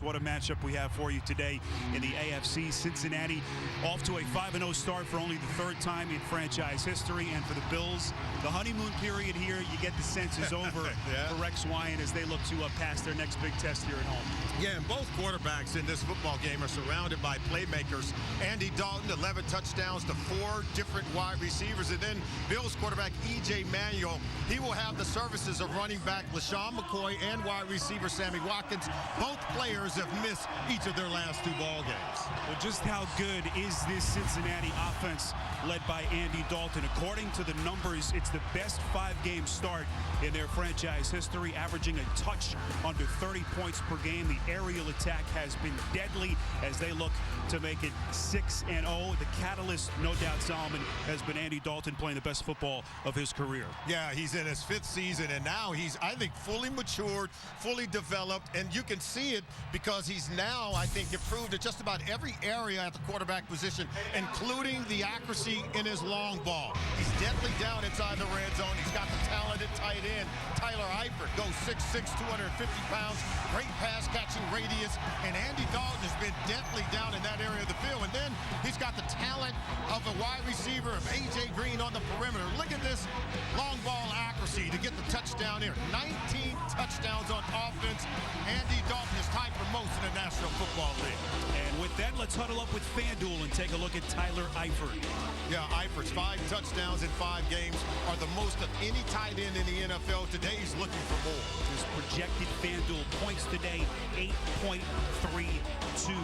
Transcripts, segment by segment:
What a matchup we have for you today in the AFC. Cincinnati off to a 5-0 start for only the third time in franchise history. And for the Bills, the honeymoon period here, you get the sense is over for Rex Ryan as they look to pass their next big test here at home. Yeah, and both quarterbacks in this football game are surrounded by playmakers. Andy Dalton, 11 touchdowns to 4 different wide receivers. And then Bills quarterback E.J. Manuel, he will have the services of running back LaShawn McCoy and wide receiver Sammy Watkins. Both players have missed each of their last 2 ball games. Well, just how good is this Cincinnati offense led by Andy Dalton? According to the numbers, it's the best 5-game start in their franchise history, averaging a touch under 30 points per game. The aerial attack has been deadly as they look to make it 6-0. The catalyst, no doubt, Solomon, has been Andy Dalton playing the best football of his career. Yeah, he's in his 5th season, and now he's, I think, fully matured, fully developed, and you can see it because he's now, I think, improved at just about every area at the quarterback position, including the accuracy in his long ball. He's deadly down inside the red zone. He's got the talented tight end, Tyler Eifert, goes 6'6", 250 pounds, great pass-catching radius, and Andy Dalton has been deadly down in that area of the field. And then he's got the talent of a wide receiver of A.J. Green on the perimeter. Look at this long ball accuracy to get the touchdown here. 19 touchdowns on offense. Andy Dalton is tied for most in the National Football League. And with that, let's huddle up with FanDuel and take a look at Tyler Eifert. Yeah, Eifert's 5 touchdowns in 5 games are the most of any tight end in the NFL. Today he's looking for more. His projected FanDuel points today, 8.32.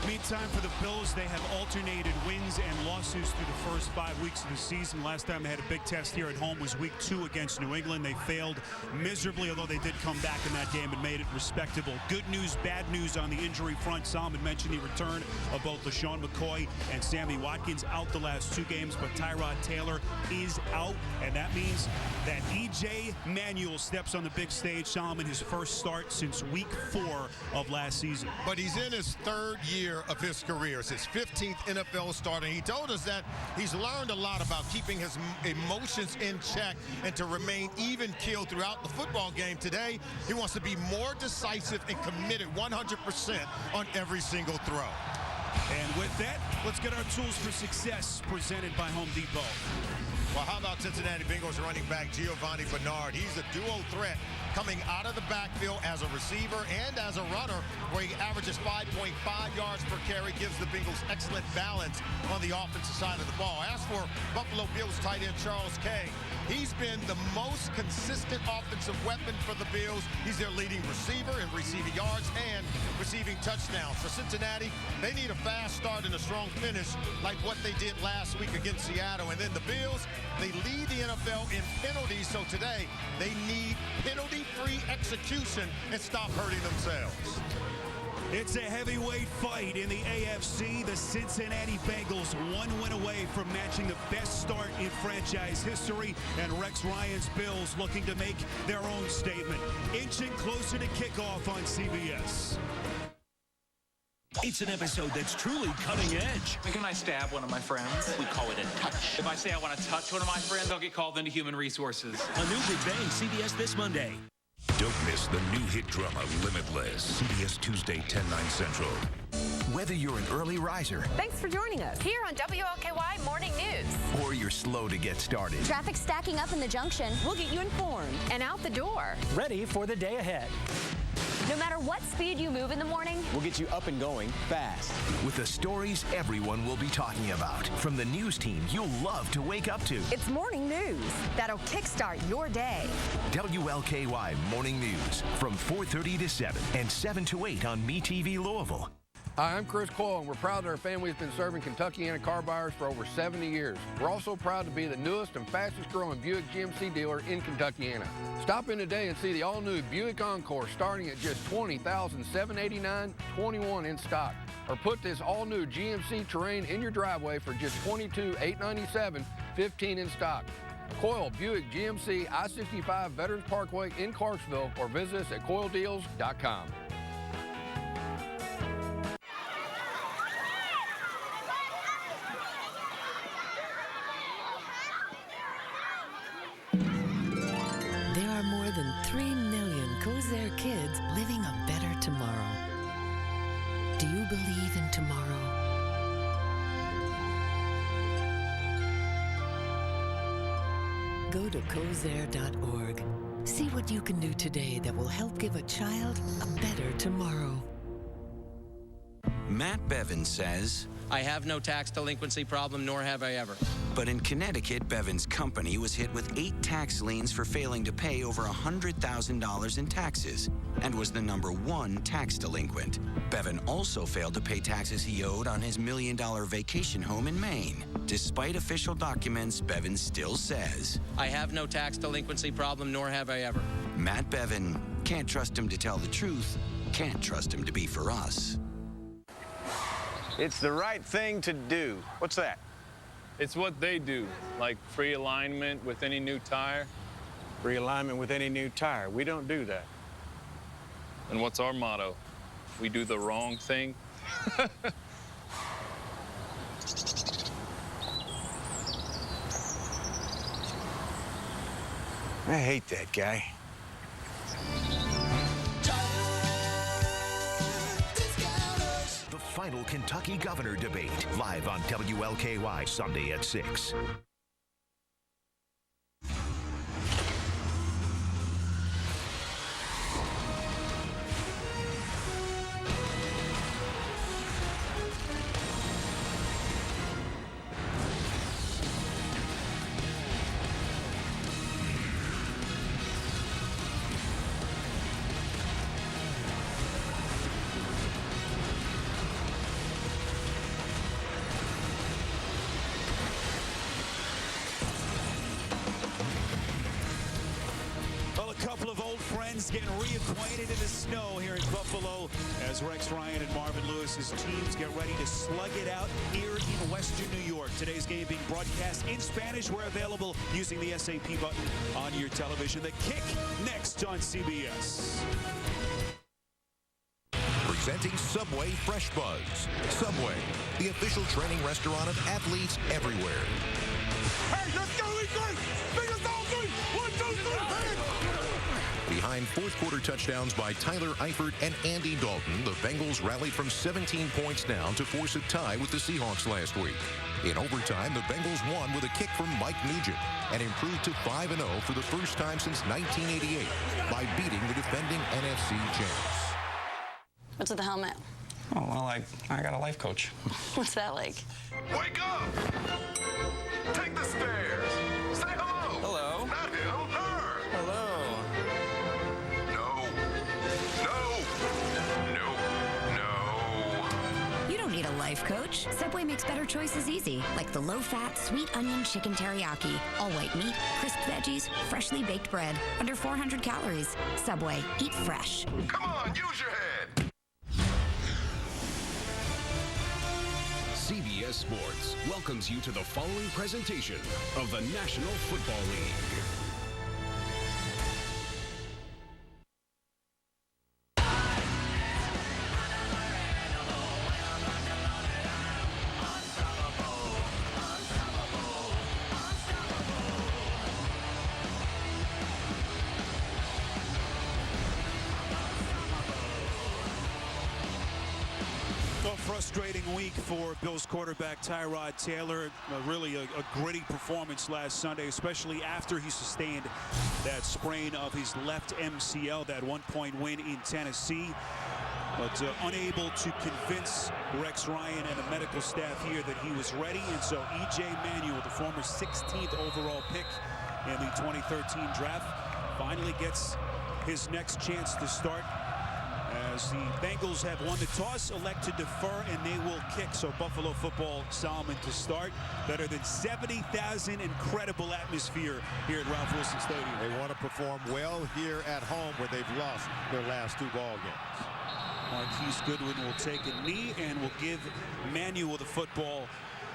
Meantime, for the Bills, they have alternated wins and losses through the first 5 weeks of the season. Last time they had a big test here at home was week 2 against New England. They failed miserably, although they did come back in that game and made it respectable. Good news, bad news on the injury front. Solomon mentioned the return of both LaShawn McCoy and Sammy Watkins out the last 2 games, but Tyrod Taylor is out, and that means that E.J. Manuel steps on the big stage. Solomon, his first start since week 4 of last season. But he's in his 3rd year of his career. It's his 15th NFL start, and he told us that he's learned a lot about keeping his emotions in check and to remain even-keeled throughout the football game. Today, he wants to be more decisive and committed 100% on every single throw. And with that, let's get our tools for success presented by Home Depot. Well, how about Cincinnati Bengals running back Giovanni Bernard? He's a dual threat coming out of the backfield as a receiver and as a runner, where he averages 5.5 yards per carry, gives the Bengals excellent balance on the offensive side of the ball. As for Buffalo Bills tight end Charles K, he's been the most consistent offensive weapon for the Bills. He's their leading receiver in receiving yards and receiving touchdowns. For Cincinnati, they need a fast start and a strong finish like what they did last week against Seattle. And then the Bills, they lead the NFL in penalties, so today they need penalty-free execution and stop hurting themselves. It's a heavyweight fight in the AFC. The Cincinnati Bengals 1 win away from matching the best start in franchise history, and Rex Ryan's Bills looking to make their own statement. Inching closer to kickoff on CBS. It's an episode that's truly cutting edge. When I stab one of my friends, we call it a touch. If I say I want to touch one of my friends, I'll get called into Human Resources. A new Big Bang, CBS this Monday. Don't miss the new hit drama, Limitless. CBS Tuesday, 10/9 Central. Whether you're an early riser. Thanks for joining us here on WLKY Morning News. Or you're slow to get started. Traffic stacking up in the junction. We'll get you informed and out the door. Ready for the day ahead. No matter what speed you move in the morning, we'll get you up and going fast. With the stories everyone will be talking about. From the news team you'll love to wake up to. It's morning news that'll kickstart your day. WLKY Morning News from 4:30 to 7 and 7 to 8 on MeTV Louisville. Hi, I'm Chris Coyle, and we're proud that our family has been serving Kentuckiana car buyers for over 70 years. We're also proud to be the newest and fastest growing Buick GMC dealer in Kentuckiana. Stop in today and see the all-new Buick Encore starting at just $20,789, 21 in stock. Or put this all-new GMC Terrain in your driveway for just $22,897, 15 in stock. Coyle Buick GMC I-65 Veterans Parkway in Clarksville, or visit us at coyledeals.com. There are more than 3 million Cozair kids living a better tomorrow. Do you believe in tomorrow? Go to cozair.org. See what you can do today that will help give a child a better tomorrow. Matt Bevin says, I have no tax delinquency problem, nor have I ever. But in Connecticut, Bevin's company was hit with 8 tax liens for failing to pay over $100,000 in taxes and was the #1 tax delinquent. Bevin also failed to pay taxes he owed on his $1 million vacation home in Maine. Despite official documents, Bevin still says, I have no tax delinquency problem, nor have I ever. Matt Bevin, can't trust him to tell the truth, can't trust him to be for us. It's the right thing to do. What's that? It's what they do, like free alignment with any new tire. Free alignment with any new tire. We don't do that. And what's our motto? We do the wrong thing. I hate that guy. The final Kentucky governor debate, live on WLKY Sunday at 6. Getting reacquainted in the snow here in Buffalo as Rex Ryan and Marvin Lewis's teams get ready to slug it out here in Western New York. Today's game being broadcast in Spanish. We're available using the SAP button on your television. The kick next on CBS. Presenting Subway Fresh Buzz. Subway, the official training restaurant of athletes everywhere. Hey, let's go, Eagles! Fingers down, 3! 1, 2, 3, hey! Behind fourth-quarter touchdowns by Tyler Eifert and Andy Dalton, the Bengals rallied from 17 points down to force a tie with the Seahawks last week. In overtime, the Bengals won with a kick from Mike Nugent and improved to 5-0 for the first time since 1988 by beating the defending NFC champs. What's with the helmet? Oh, well, I got a life coach. What's that like? Wake up! Take the stairs! Say hello! Hello. Not him, her! Hello. You don't need a life coach. Subway makes better choices easy, like the low-fat, sweet onion chicken teriyaki. All white meat, crisp veggies, freshly baked bread, under 400 calories. Subway, eat fresh. Come on, use your head! CBS Sports welcomes you to the following presentation of the National Football League. Frustrating week for Bills quarterback Tyrod Taylor. Really a gritty performance last Sunday, especially after he sustained that sprain of his left MCL, that one-point win in Tennessee. But unable to convince Rex Ryan and the medical staff here that he was ready. And so E.J. Manuel, the former 16th overall pick in the 2013 draft, finally gets his next chance to start. As the Bengals have won the toss, elect to defer, and they will kick. So Buffalo football, Solomon to start. Better than 70,000, incredible atmosphere here at Ralph Wilson Stadium. They want to perform well here at home where they've lost their last 2 ball games. Marquise Goodwin will take a knee and will give Manuel the football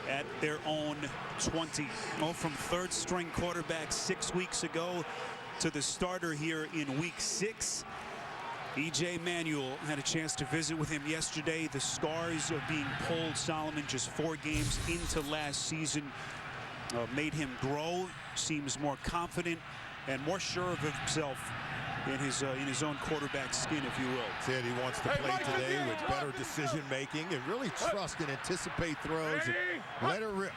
at their own 20. Oh, from third-string quarterback 6 weeks ago to the starter here in week 6. E.J. Manuel had a chance to visit with him yesterday. The scars of being pulled, Solomon, just 4 games into last season, made him grow, seems more confident and more sure of himself in his own quarterback skin, if you will. Said he wants to play today with better decision making and really trust and anticipate throws and let her rip.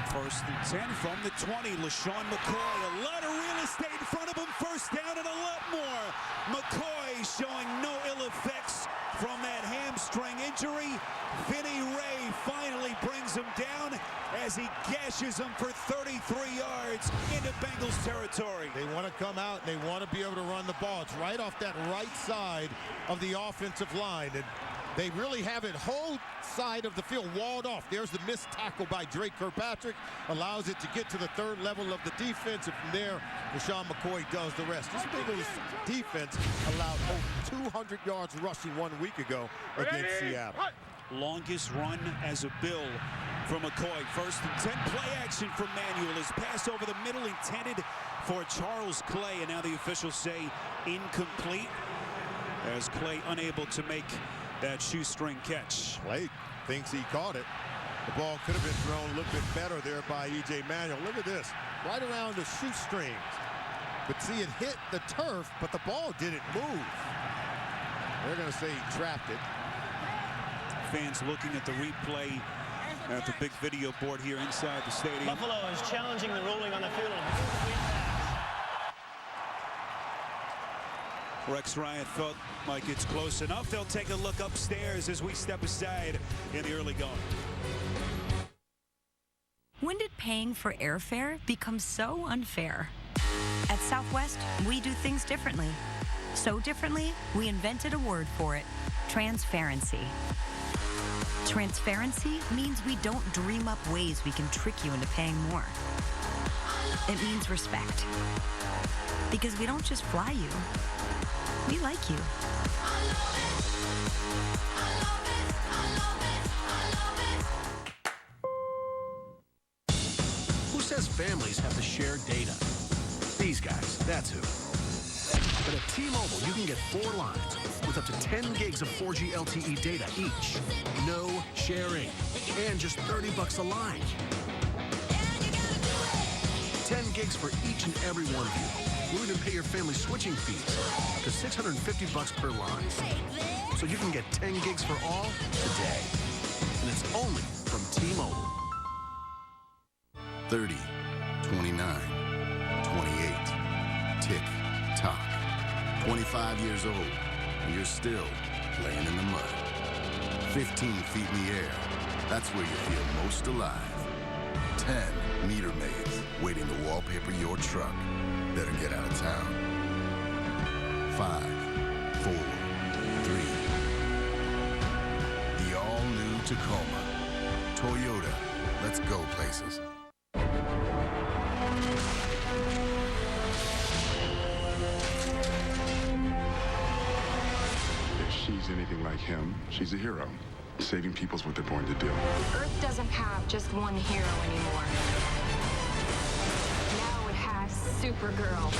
1st and 10 from the 20. LaShawn McCoy, a lot of real estate in front of him. 1st down and a lot more. McCoy showing no ill effects from that hamstring injury. Vinny Ray finally brings him down as he gashes him for 33 yards into Bengals territory. They want to come out and they want to be able to run the ball. It's right off that right side of the offensive line. And they really have it whole side of the field walled off. There's the missed tackle by Drake Kirkpatrick. Allows it to get to the 3rd level of the defense. And from there, LaShawn McCoy does the rest. This Bengals defense allowed over 200 yards rushing 1 week ago against Seattle. Longest run as a Bill from McCoy. 1st and 10. Play action from Manuel. His pass over the middle intended for Charles Clay. And now the officials say incomplete as Clay unable to make that shoestring catch. Clay thinks he caught it. The ball could have been thrown a little bit better there by E.J. Manuel. Look at this. Right around the shoestrings. But see, it hit the turf, but the ball didn't move. They're going to say he trapped it. Fans looking at the replay at the big video board here inside the stadium. Buffalo is challenging the ruling on the field. Rex Ryan felt like it's close enough. They'll take a look upstairs as we step aside in the early going. When did paying for airfare become so unfair? At Southwest, we do things differently. So differently, we invented a word for it: transparency. Transparency means we don't dream up ways we can trick you into paying more. It means respect. Because we don't just fly you, we like you. Who says families have to share data? These guys, that's who. But at T-Mobile, you can get 4 lines with up to 10 gigs of 4G LTE data each. No sharing. And just $30 a line. 10 gigs for each and every one of you. We'll even pay your family switching fees up to $650 per line. So you can get 10 gigs for all today. And it's only from T-Mobile. 30, 29, 28. Tick, tock. 25 years old, and you're still laying in the mud. 15 feet in the air, that's where you feel most alive. 10 meter maids waiting to wallpaper your truck. Better get out of town. 5, 4, 3. The all-new Tacoma. Toyota, let's go places. She's anything like him, she's a hero. Saving people's what they're born to do. Earth doesn't have just one hero anymore. Now it has Supergirl.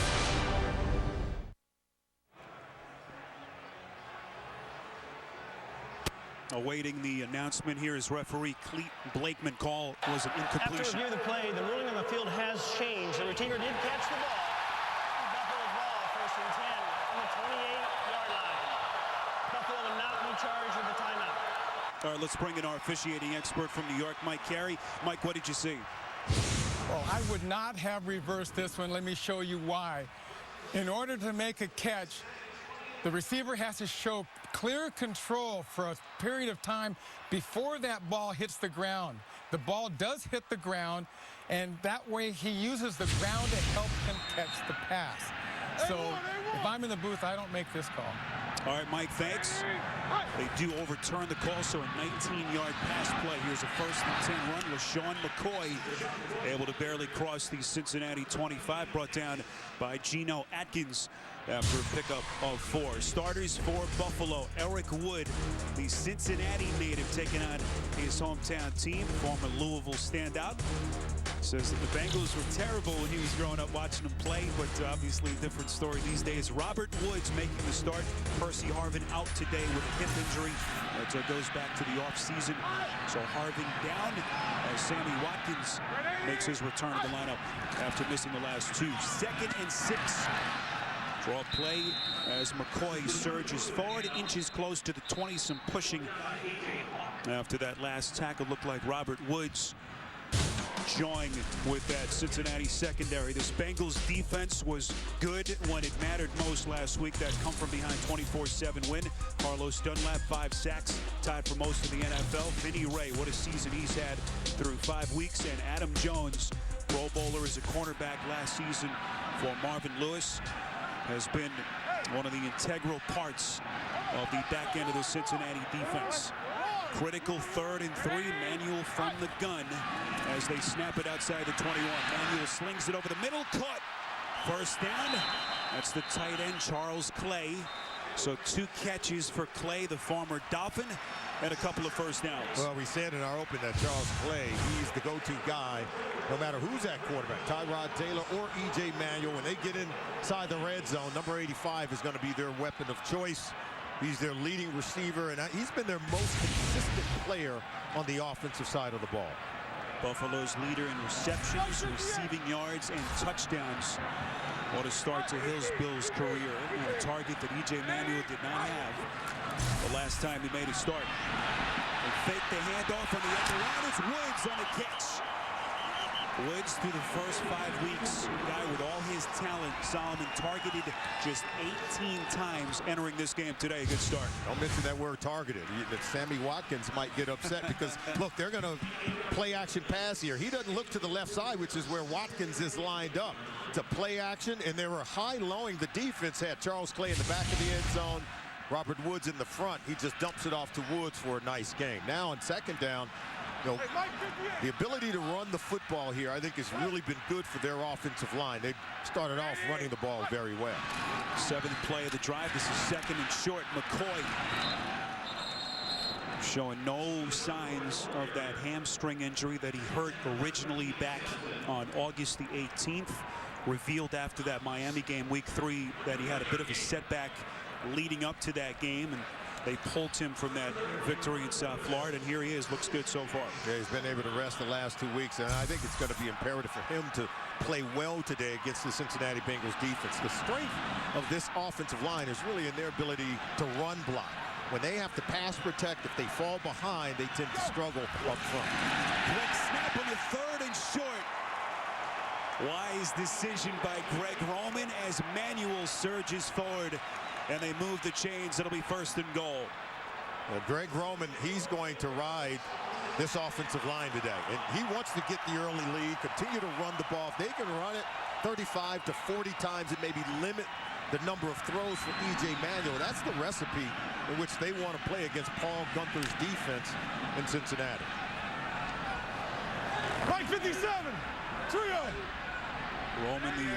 Awaiting the announcement here is referee Cleet Blakeman. Call was an incompletion. After review of the play, the ruling on the field has changed. The receiver did catch the ball. Buffalo's ball, 1st and 10 on the 28-yard line. Buffalo will not be charged with the timeout. All right, let's bring in our officiating expert from New York, Mike Carey. Mike, what did you see? Well, I would not have reversed this one. Let me show you why. In order to make a catch, the receiver has to show clear control for a period of time before that ball hits the ground. The ball does hit the ground, and that way he uses the ground to help him catch the pass. So if I'm in the booth, I don't make this call. All right, Mike, thanks. They do overturn the call, so a 19-yard pass play. Here's a 1st and 10 run. LaShawn McCoy able to barely cross the Cincinnati 25, brought down by Geno Atkins after a pickup of 4. Starters for Buffalo: Eric Wood, the Cincinnati native, taking on his hometown team. Former Louisville standout. Says that the Bengals were terrible when he was growing up watching them play, but obviously a different story these days. Robert Woods making the start. Percy Harvin out today with a hip injury. That goes back to the offseason. So Harvin down as Sammy Watkins makes his return to the lineup after missing the last 2. 2nd and 6 Draw play as McCoy surges forward, inches close to the 20, some pushing after that last tackle. Looked like Robert Woods joined with that Cincinnati secondary. This Bengals defense was good when it mattered most last week. That come from behind 24-7 win. Carlos Dunlap, 5 sacks, tied for most of the NFL. Vinny Ray, what a season he's had through 5 weeks. And Adam Jones, Pro Bowler as a cornerback last season for Marvin Lewis, has been one of the integral parts of the back end of the Cincinnati defense. Critical 3rd and 3. Manuel from the gun as they snap it outside the 21. Manuel slings it over the middle. Caught. First down. That's the tight end, Charles Clay. So 2 catches for Clay, the former Dolphin, and a couple of first downs. Well, we said in our open that Charles Clay, he's the go-to guy, no matter who's at quarterback, Tyrod Taylor or E.J. Manuel. When they get inside the red zone, number 85 is going to be their weapon of choice. He's their leading receiver, and he's been their most consistent player on the offensive side of the ball. Buffalo's leader in receptions, receiving yards, and touchdowns. What a start to Hillsbill's career, and a target that E.J. Manuel did not have the last time he made a start. They fake the handoff on the end around. It's Woods on the catch. Woods through the first 5 weeks, a guy with all his talent. Solomon targeted just 18 times entering this game today. A good start. Don't mention that word targeted. Sammy Watkins might get upset because, look, they're going to play action pass here. He doesn't look to the left side, which is where Watkins is lined up. To play action, and they were high-lowing. The defense had Charles Clay in the back of the end zone, Robert Woods in the front. He just dumps it off to Woods for a nice game. Now on second down, you know, the ability to run the football here, I think, has really been good for their offensive line. They started off running the ball very well. 7th play of the drive. This is 2nd and short. McCoy showing no signs of that hamstring injury that he hurt originally back on August the 18th. Revealed after that Miami game, week 3, that he had a bit of a setback leading up to that game, and they pulled him from that victory in South Florida, and here he is. Looks good so far. Yeah, he's been able to rest the last 2 weeks, and I think it's going to be imperative for him to play well today against the Cincinnati Bengals defense. The strength of this offensive line is really in their ability to run block. When they have to pass protect, if they fall behind, they tend to struggle up front. Quick snap on the 3rd and short. Wise decision by Greg Roman as Manuel surges forward, and they move the chains. It'll be 1st and goal. Well, Greg Roman, he's going to ride this offensive line today, and he wants to get the early lead, continue to run the ball. If they can run it 35 to 40 times and maybe limit the number of throws for E.J. Manuel, that's the recipe in which they want to play against Paul Gunther's defense in Cincinnati. Right 57, trio. Roman, the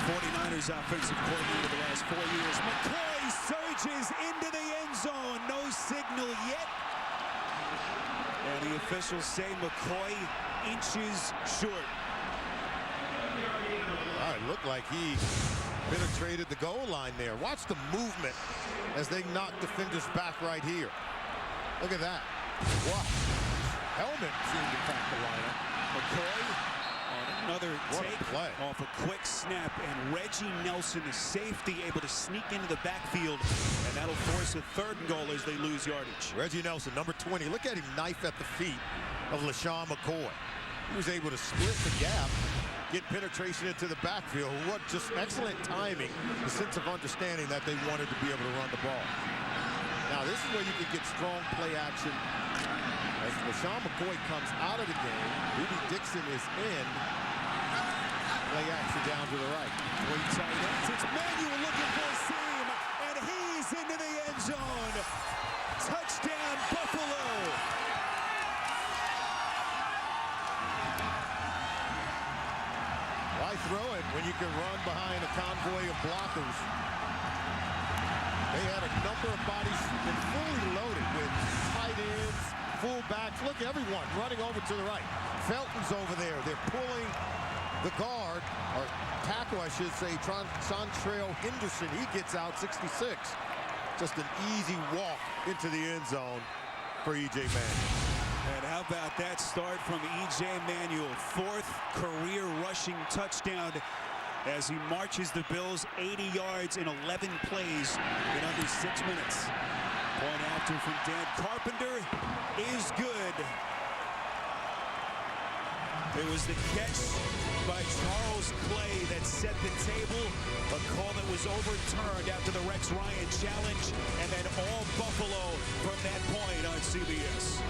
49ers offensive coordinator the last 4 years. McCoy surges into the end zone. No signal yet. And the officials say McCoy inches short. It looked like he penetrated the goal line there. Watch the movement as they knock defenders back right here. Look at that. Wow. Helmet seemed to crack the lineup. McCoy on another take off a quick snap, and Reggie Nelson, the safety, able to sneak into the backfield, and that'll force a 3rd and goal as they lose yardage. Reggie Nelson, number 20. Look at him knife at the feet of LaShawn McCoy. He was able to split the gap, get penetration into the backfield. What just excellent timing, the sense of understanding that they wanted to be able to run the ball. Now this is where you can get strong play action. As LaShawn McCoy comes out of the game, Rudy Dixon is in. Play action down to the right. 3 tight ends. It's Manuel looking for a seam, and he's into the end zone. Touchdown, Buffalo. Why throw it when you can run behind a convoy of blockers? They had a number of bodies been fully loaded with tight ends, fullbacks. Look, everyone running over to the right. Felton's over there. They're pulling the guard, or tackle, I should say, Santrell Henderson. He gets out 66. Just an easy walk into the end zone for E.J. Manuel. And how about that start from E.J. Manuel? 4th career rushing touchdown as he marches the Bills 80 yards in 11 plays in under 6 minutes. Point after from Dan Carpenter is good. It was the catch by Charles Clay that set the table. A call that was overturned after the Rex Ryan challenge, and then all Buffalo from that point on CBS.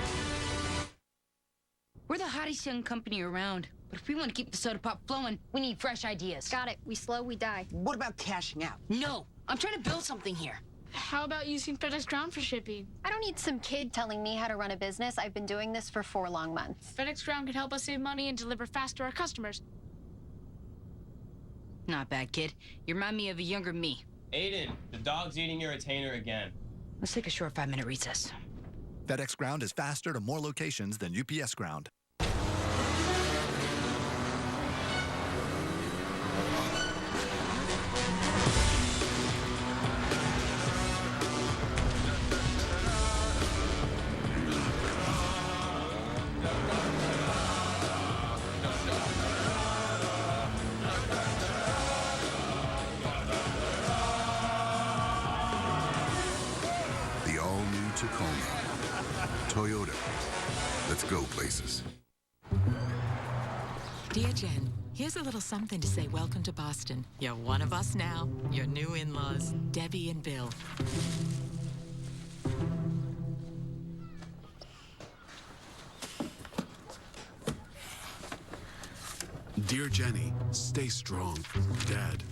We're the hottest young company around, but if we want to keep the soda pop flowing, we need fresh ideas. Got it. We slow, we die. What about cashing out? No, I'm trying to build something here. How about using FedEx Ground for shipping? I don't need some kid telling me how to run a business. I've been doing this for 4 long months. FedEx Ground can help us save money and deliver fast to our customers. Not bad, kid. You remind me of a younger me. Aiden, the dog's eating your retainer again. Let's take a short 5-minute recess. FedEx Ground is faster to more locations than UPS Ground. Toyota. Let's go places. Dear Jen, here's a little something to say welcome to Boston. You're one of us now. Your new in-laws, Debbie and Bill. Dear Jenny, stay strong. Dad.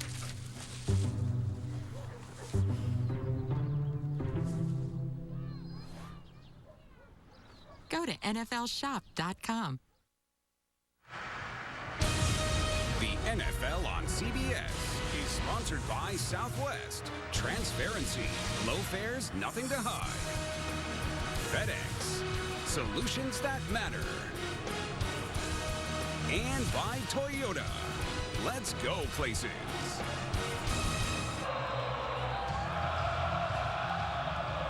Go to NFLshop.com. The NFL on CBS is sponsored by Southwest. Transparency. Low fares, nothing to hide. FedEx. Solutions that matter. And by Toyota. Let's go places.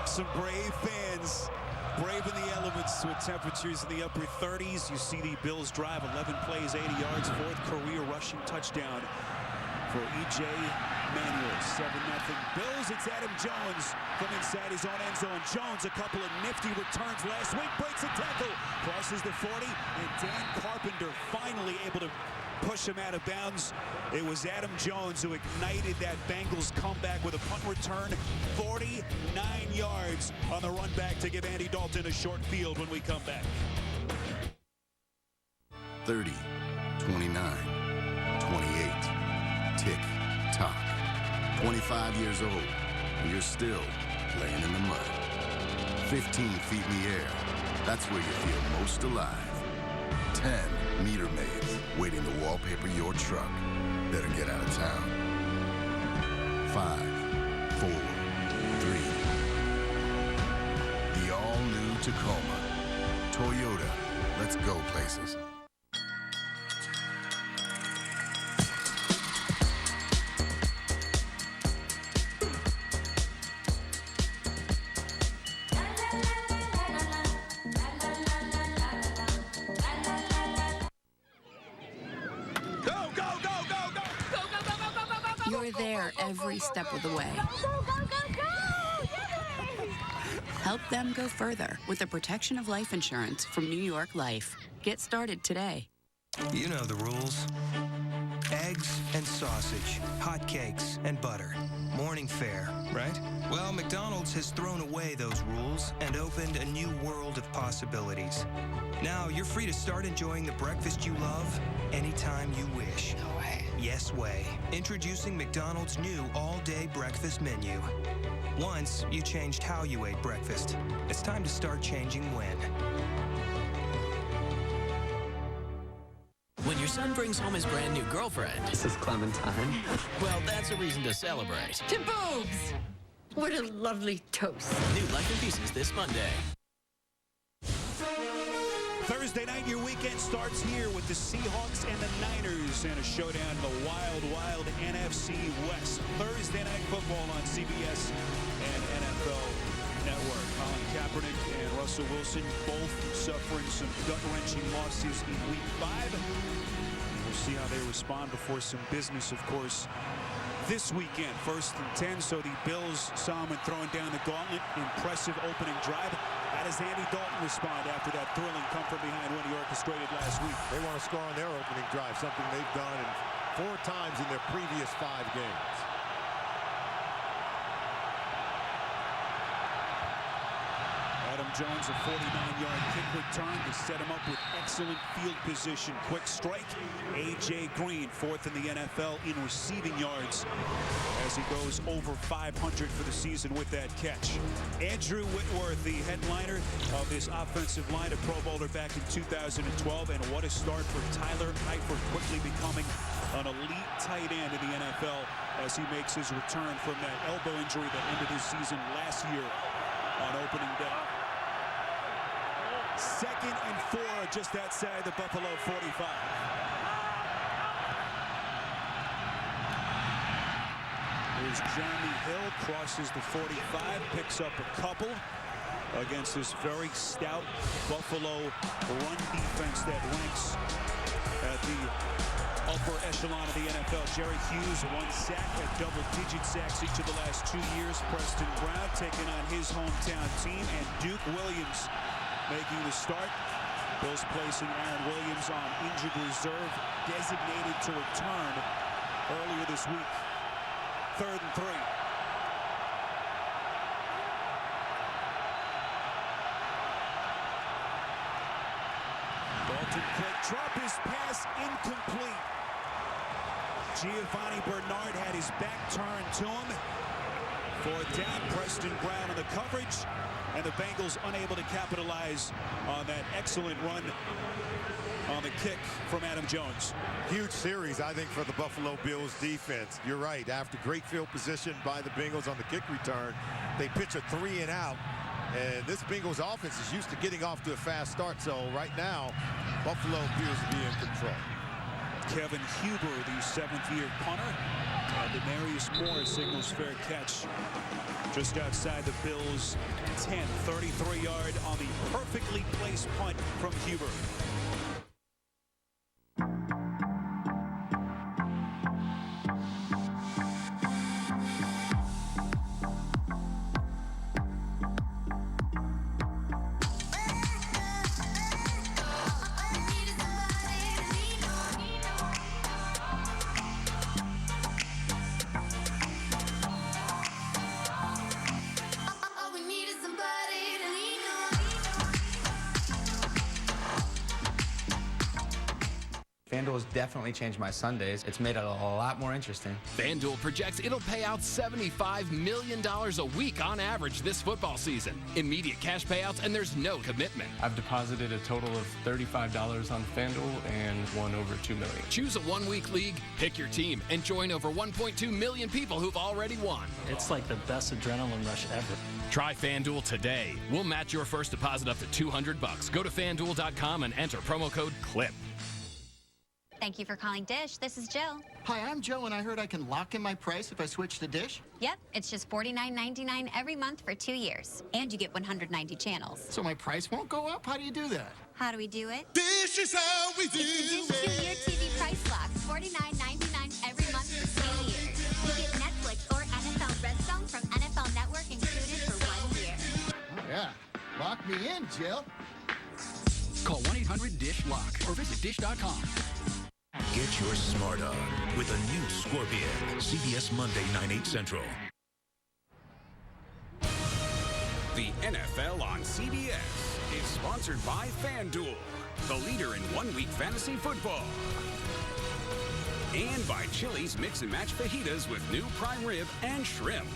Some brave fans. Brave in the elements with temperatures in the upper 30s. You see the Bills drive 11 plays, 80 yards, 4th career rushing touchdown for E.J. Manuel. 7-0 Bills. It's Adam Jones from inside his own end zone. Jones, a couple of nifty returns last week, breaks a tackle, crosses the 40, and Dan Carpenter finally able to push him out of bounds. It was Adam Jones who ignited that Bengals comeback with a punt return. 49 yards on the run back to give Andy Dalton a short field when we come back. 30, 29, 28. Tick, tock. 25 years old, and you're still laying in the mud. 15 feet in the air. That's where you feel most alive. 10 meter maids waiting to wallpaper your truck. Better get out of town. 5, 4, 3. The all-new Tacoma. Toyota. Let's go places. You're there every step of the way. Help them go further with the protection of life insurance from New York Life. Get started today. You know the rules. Eggs and sausage, hot cakes and butter. Morning fare, right? Well, McDonald's has thrown away those rules and opened a new world of possibilities. Now you're free to start enjoying the breakfast you love anytime you wish. No way. Yes way. Introducing McDonald's new all-day breakfast menu. Once you changed how you ate breakfast. It's time to start changing when. When your son brings home his brand new girlfriend. This is Clementine. Well, that's a reason to celebrate. To boobs! What a lovely toast. New Life in Pieces this Monday. Thursday night, your weekend starts here with the Seahawks and the Niners and a showdown in the wild, wild NFC West. Thursday night football on CBS and NFL Network. Colin Kaepernick and Russell Wilson both suffering some gut-wrenching losses in Week 5. We'll see how they respond before some business, of course, this weekend. 1st and 10, so the Bills saw him throwing down the gauntlet. Impressive opening drive. How does Andy Dalton respond after that thrilling come from behind win he orchestrated last week? They want to score on their opening drive, something they've done 4 times in their previous 5 games. Adam Jones, a 49-yard kick return to set him up with excellent field position. Quick strike. A.J. Green, 4th in the NFL in receiving yards as he goes over 500 for the season with that catch. Andrew Whitworth, the headliner of this offensive line, a Pro Bowler back in 2012. And what a start for Tyler Eifert, quickly becoming an elite tight end in the NFL as he makes his return from that elbow injury that ended his season last year on opening day. 2nd and 4 just outside the Buffalo 45. Here's Jeremy Hill, crosses the 45, picks up a couple against this very stout Buffalo run defense that ranks at the upper echelon of the NFL. Jerry Hughes, 1 sack, had double-digit sacks each of the last 2 years. Preston Brown taking on his hometown team, and Duke Williams making the start. Bills placing Aaron Williams on injured reserve, designated to return earlier this week. 3rd and 3. Dalton quick drop, his pass incomplete. Giovanni Bernard had his back turned to him. 4th down, Preston Brown in the coverage, and the Bengals unable to capitalize on that excellent run on the kick from Adam Jones. Huge series, I think, for the Buffalo Bills defense. You're right. After great field position by the Bengals on the kick return, they pitch a 3 and out. And this Bengals offense is used to getting off to a fast start. So right now, Buffalo appears to be in control. Kevin Huber, the 7th-year punter. Demarius Moore signals fair catch just outside the Bills' 10. 33-yard on the perfectly placed punt from Huber. FanDuel has definitely changed my Sundays. It's made it a lot more interesting. FanDuel projects it'll pay out $75 million a week on average this football season. Immediate cash payouts, and there's no commitment. I've deposited a total of $35 on FanDuel and won over $2 million. Choose a one-week league, pick your team, and join over 1.2 million people who've already won. It's like the best adrenaline rush ever. Try FanDuel today. We'll match your first deposit up to $200. Go to FanDuel.com and enter promo code CLIP. Thank you for calling Dish. This is Jill. Hi, I'm Joe, and I heard I can lock in my price if I switch to Dish. Yep, it's just $49.99 every month for 2 years. And you get 190 channels. So my price won't go up? How do you do that? How do we do it? Dish is how we do it's the Dish 2-year TV price lock. $49.99 every month for 2 years. You get Netflix or NFL Red Zone from NFL Network included for 1 year. Oh, yeah. Lock me in, Jill. Call 1-800-DISH-LOCK or visit dish.com. Get your smart on with a new Scorpion. CBS Monday, 9/8 Central. The NFL on CBS is sponsored by FanDuel, the leader in one-week fantasy football. And by Chili's Mix and Match Fajitas with new prime rib and shrimp.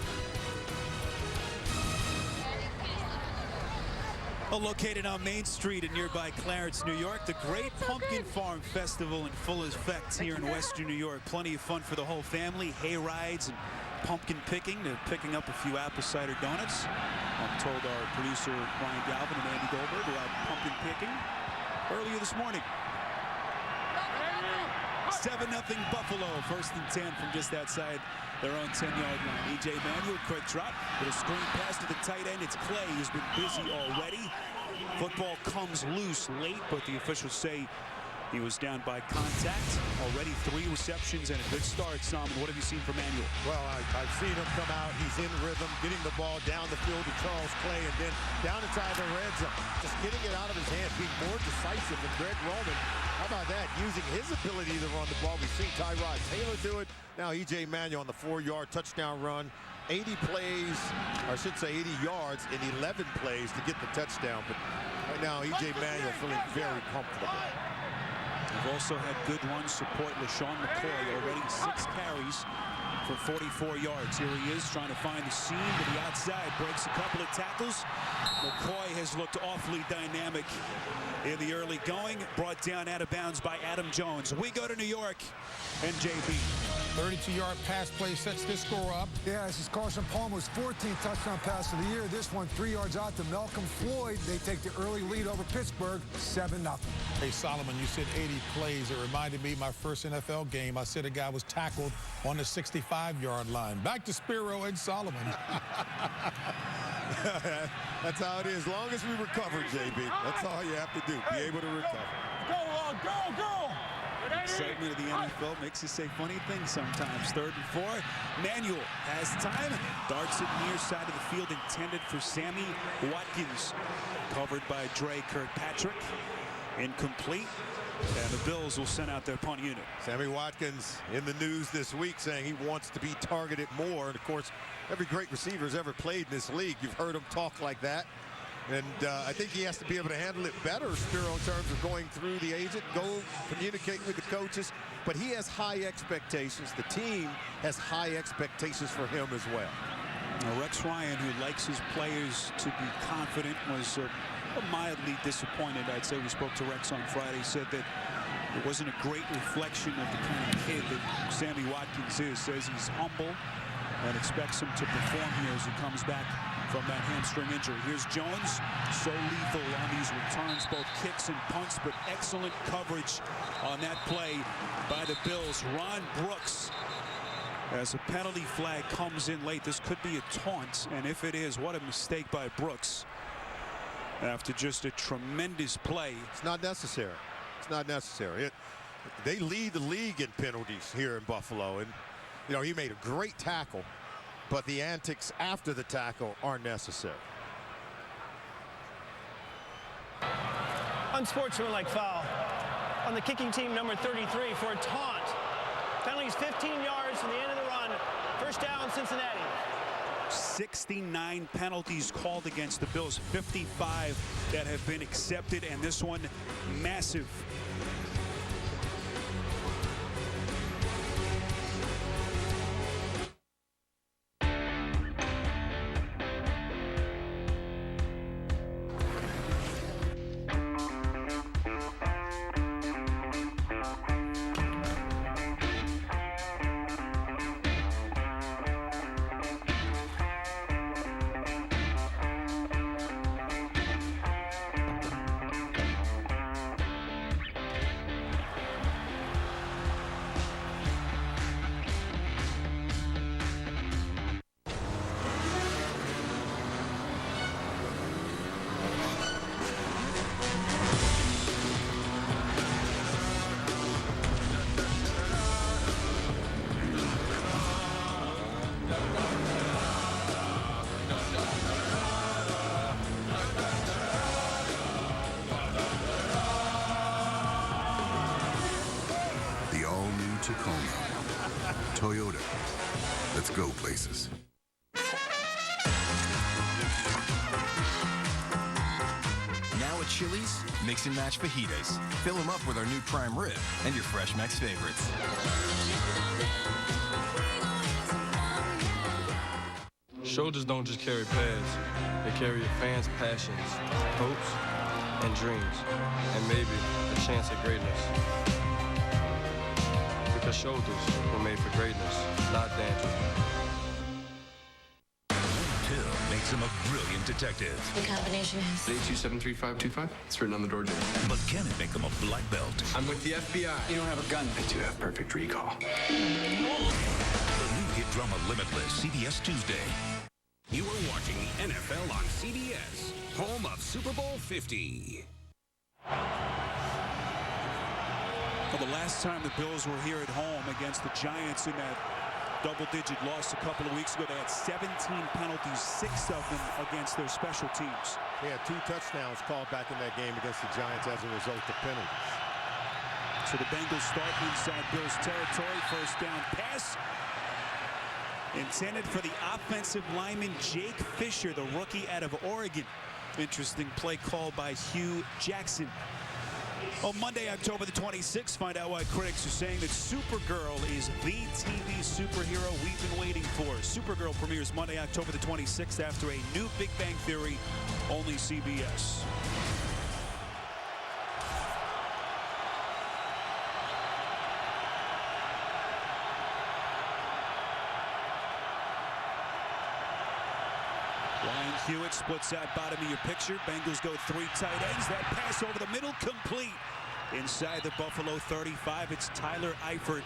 Located on Main Street in nearby Clarence, New York, the Great Pumpkin Farm Festival in full effect here in Western New York. Plenty of fun for the whole family, hay rides and pumpkin picking. They're picking up a few apple cider donuts. I'm told our producer Ryan Galvin and Andy Goldberg were out pumpkin picking earlier this morning. 7-0 Buffalo, 1st and 10 from just outside their own 10-yard line. E.J. Manuel, quick drop with a screen pass to the tight end. It's Clay who's been busy already. Football comes loose late, but the officials say He was down by contact. Already 3 receptions and a good start. Salmon, what have you seen from Manuel? Well, I've seen him come out. He's in rhythm, getting the ball down the field to Charles Clay, and then down inside the red zone. Just getting it out of his hands, being more decisive than Greg Roman. How about that? Using his ability to run the ball. We've seen Tyrod Taylor do it. Now E.J. Manuel on the 4-yard touchdown run. 80 plays, or I should say 80 yards in 11 plays to get the touchdown. But right now, E.J. Manuel feeling very comfortable. We've also had good run support. LaShawn McCoy already 6 carries for 44 yards. Here he is trying to find the seam to the outside. Breaks a couple of tackles. McCoy has looked awfully dynamic in the early going. Brought down out of bounds by Adam Jones. We go to New York and JB. 32-yard pass play sets this score up. Yeah, this is Carson Palmer's 14th touchdown pass of the year. This one 3 yards out to Malcolm Floyd. They take the early lead over Pittsburgh, 7-0. Hey, Solomon, you said 80 plays. It reminded me of my first NFL game. I said a guy was tackled on the 65-yard line. Back to Spiro and Solomon. That's how it is. As long as we recover, JB. That's all you have to do. Be able to recover. Go! Excitement of the NFL makes you say funny things sometimes. 3rd and 4. Manuel has time. Darts it near side of the field, intended for Sammy Watkins. Covered by Dre Kirkpatrick. Incomplete. And the Bills will send out their punt unit. Sammy Watkins in the news this week saying he wants to be targeted more. And, of course, every great receiver has ever played in this league. You've heard him talk like that. And I think he has to be able to handle it better, Spiro, in terms of going through the agent, go communicate with the coaches. But he has high expectations. The team has high expectations for him as well. Now, Rex Ryan, who likes his players to be confident, was mildly disappointed. I'd say we spoke to Rex on Friday, said that it wasn't a great reflection of the kind of kid that Sammy Watkins is. Says he's humble and expects him to perform here as he comes back from that hamstring injury. Here's Jones, so lethal on these returns, both kicks and punts, but excellent coverage on that play by the Bills. Ron Brooks, as a penalty flag comes in late. This could be a taunt, and if it is, what a mistake by Brooks after just a tremendous play. It's not necessary. It's not necessary. They lead the league in penalties here in Buffalo, and you know, he made a great tackle, but the antics after the tackle are necessary. Unsportsmanlike foul on the kicking team, number 33, for a taunt. Penalties 15 yards from the end of the run. First down, Cincinnati. 69 penalties called against the Bills, 55 that have been accepted, and this one massive. Toyota. Let's go places. Now at Chili's, mix and match fajitas. Fill them up with our new prime rib and your fresh Mex favorites. Shoulders don't just carry pads. They carry your fans' passions, hopes, and dreams, and maybe a chance at greatness. Because shoulders were made for greatness, not danger. Till makes him a brilliant detective. The combination is 8273-525. It's written on the door jam. But can it make him a black belt? I'm with the FBI. You don't have a gun. I do have perfect recall. The new hit drama Limitless, CBS Tuesday. You are watching the NFL on CBS, home of Super Bowl 50. Well, the last time the Bills were here at home against the Giants in that double-digit loss a couple of weeks ago, they had 17 penalties, 6 of them against their special teams. They had 2 touchdowns called back in that game against the Giants as a result of penalties. So the Bengals start inside Bills territory. First down pass intended for the offensive lineman Jake Fisher, the rookie out of Oregon. Interesting play call by Hugh Jackson. On Monday, October the 26th, find out why critics are saying that Supergirl is the TV superhero we've been waiting for. Supergirl premieres Monday, October the 26th after a new Big Bang Theory, only CBS. Ryan Hewitt splits out bottom of your picture. Bengals go 3 tight ends. That pass over the middle, complete. Inside the Buffalo 35, it's Tyler Eifert,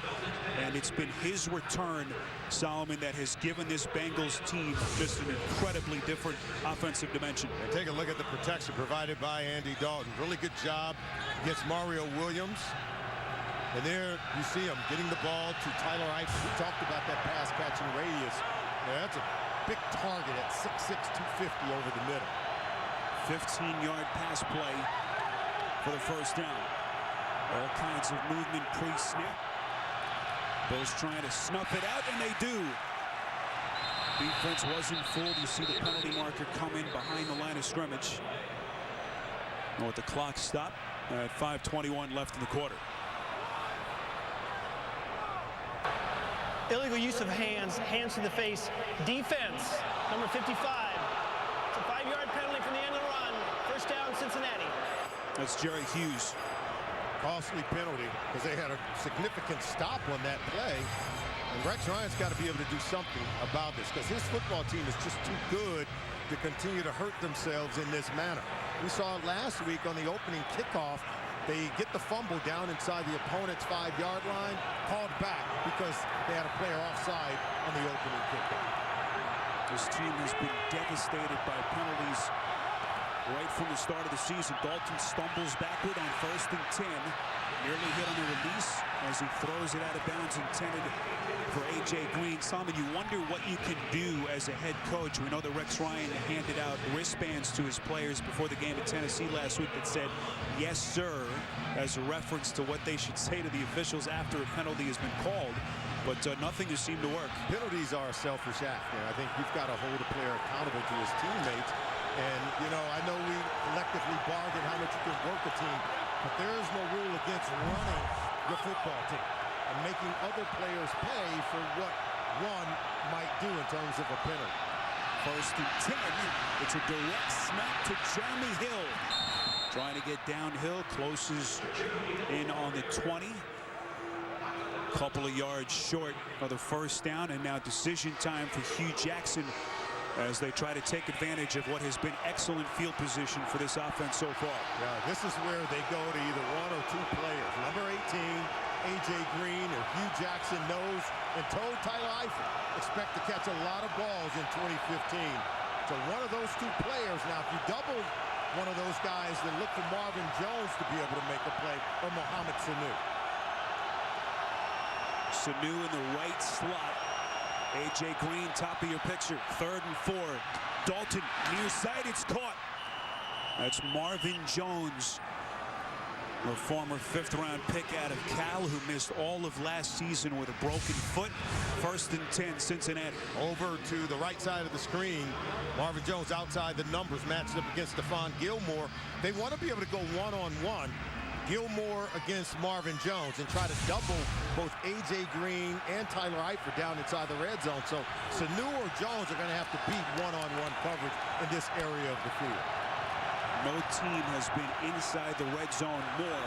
and it's been his return, Solomon, that has given this Bengals team just an incredibly different offensive dimension. And take a look at the protection provided by Andy Dalton. Really good job against Mario Williams. And there you see him getting the ball to Tyler Eifert. We talked about that pass catching radius. Yeah, that's a big target at 6'6", 250 over the middle. 15-yard pass play for the first down. All kinds of movement pre-snap. Bills trying to snuff it out, and they do. Defense wasn't fooled. You see the penalty marker come in behind the line of scrimmage. And with the clock stopped at 5:21 left in the quarter. Illegal use of hands, hands to the face, defense, number 55. It's a 5-yard penalty from the end of the run. First down, Cincinnati. That's Jerry Hughes. Costly penalty because they had a significant stop on that play. And Rex Ryan's got to be able to do something about this because his football team is just too good to continue to hurt themselves in this manner. We saw it last week on the opening kickoff. They get the fumble down inside the opponent's 5-yard line, called back because they had a player offside on the opening kickoff. This team has been devastated by penalties right from the start of the season. Dalton stumbles backward on 1st and 10. Nearly hit on the release as he throws it out of bounds intended for A.J. Green. Solomon, you wonder what you can do as a head coach. We know that Rex Ryan handed out wristbands to his players before the game at Tennessee last week that said, "Yes, sir," as a reference to what they should say to the officials after a penalty has been called. But nothing has seemed to work. Penalties are a selfish act, and I think you've got to hold a player accountable to his teammates. And, you know, I know we collectively bargain how much you can work a team, but there is no rule against running your football team and making other players pay for what one might do in terms of a penalty. 1st and 10. It's a direct snap to Jeremy Hill. Trying to get downhill, closes in on the 20. Couple of yards short of the first down, and now decision time for Hugh Jackson as they try to take advantage of what has been excellent field position for this offense so far. Yeah, this is where they go to either 1 or 2 players. Number 18, A.J. Green, or Hugh Jackson knows and told Tyler Eifert, expect to catch a lot of balls in 2015. So one of those 2 players. Now, if you double one of those guys, then look for Marvin Jones to be able to make a play, or Mohamed Sanu. Sanu in the right slot. A.J. Green, top of your picture. 3rd and 4. Dalton, near side, it's caught. That's Marvin Jones, a former 5th-round pick out of Cal who missed all of last season with a broken foot. 1st and 10, Cincinnati. Over to the right side of the screen. Marvin Jones outside the numbers, matched up against Stephon Gilmore. They want to be able to go one-on-one. Gilmore against Marvin Jones and try to double both A.J. Green and Tyler Eifert down inside the red zone. So Sanu or Jones are going to have to beat one-on-one coverage in this area of the field. No team has been inside the red zone more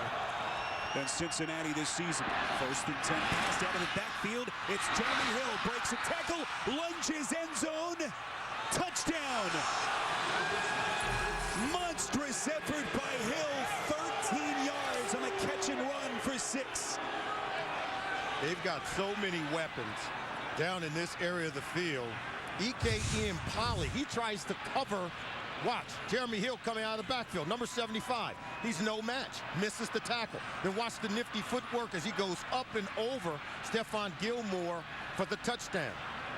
than Cincinnati this season. 1st and 10, passed out of the backfield. It's Jeremy Hill, breaks a tackle, lunges end zone, touchdown. Monstrous effort by Hill, 13 yards on a catch and run for 6. They've got so many weapons down in this area of the field. Ike Ian Polly, he tries to cover Watch, Jeremy Hill coming out of the backfield, number 75. He's no match, misses the tackle. Then watch the nifty footwork as he goes up and over Stephon Gilmore for the touchdown.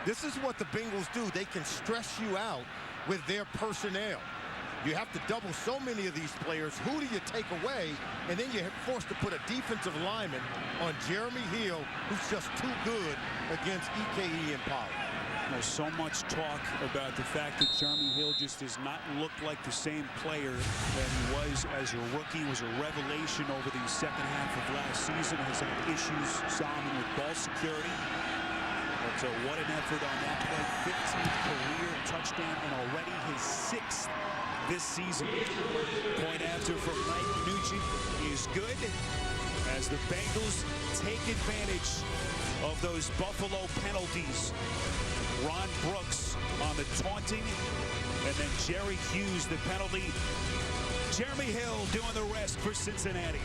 This is what the Bengals do. They can stress you out with their personnel. You have to double so many of these players. Who do you take away? And then you're forced to put a defensive lineman on Jeremy Hill, who's just too good against EKE and Pollard. There's so much talk about the fact that Jeremy Hill just does not look like the same player that he was as a rookie. He was a revelation over the second half of last season. Has had issues, Solomon, with ball security. But what an effort on that play. 15th career touchdown and already his 6th this season. Point after from Mike Nugent is good as the Bengals take advantage of those Buffalo penalties. Ron Brooks on the taunting, and then Jerry Hughes the penalty. Jeremy Hill doing the rest for Cincinnati.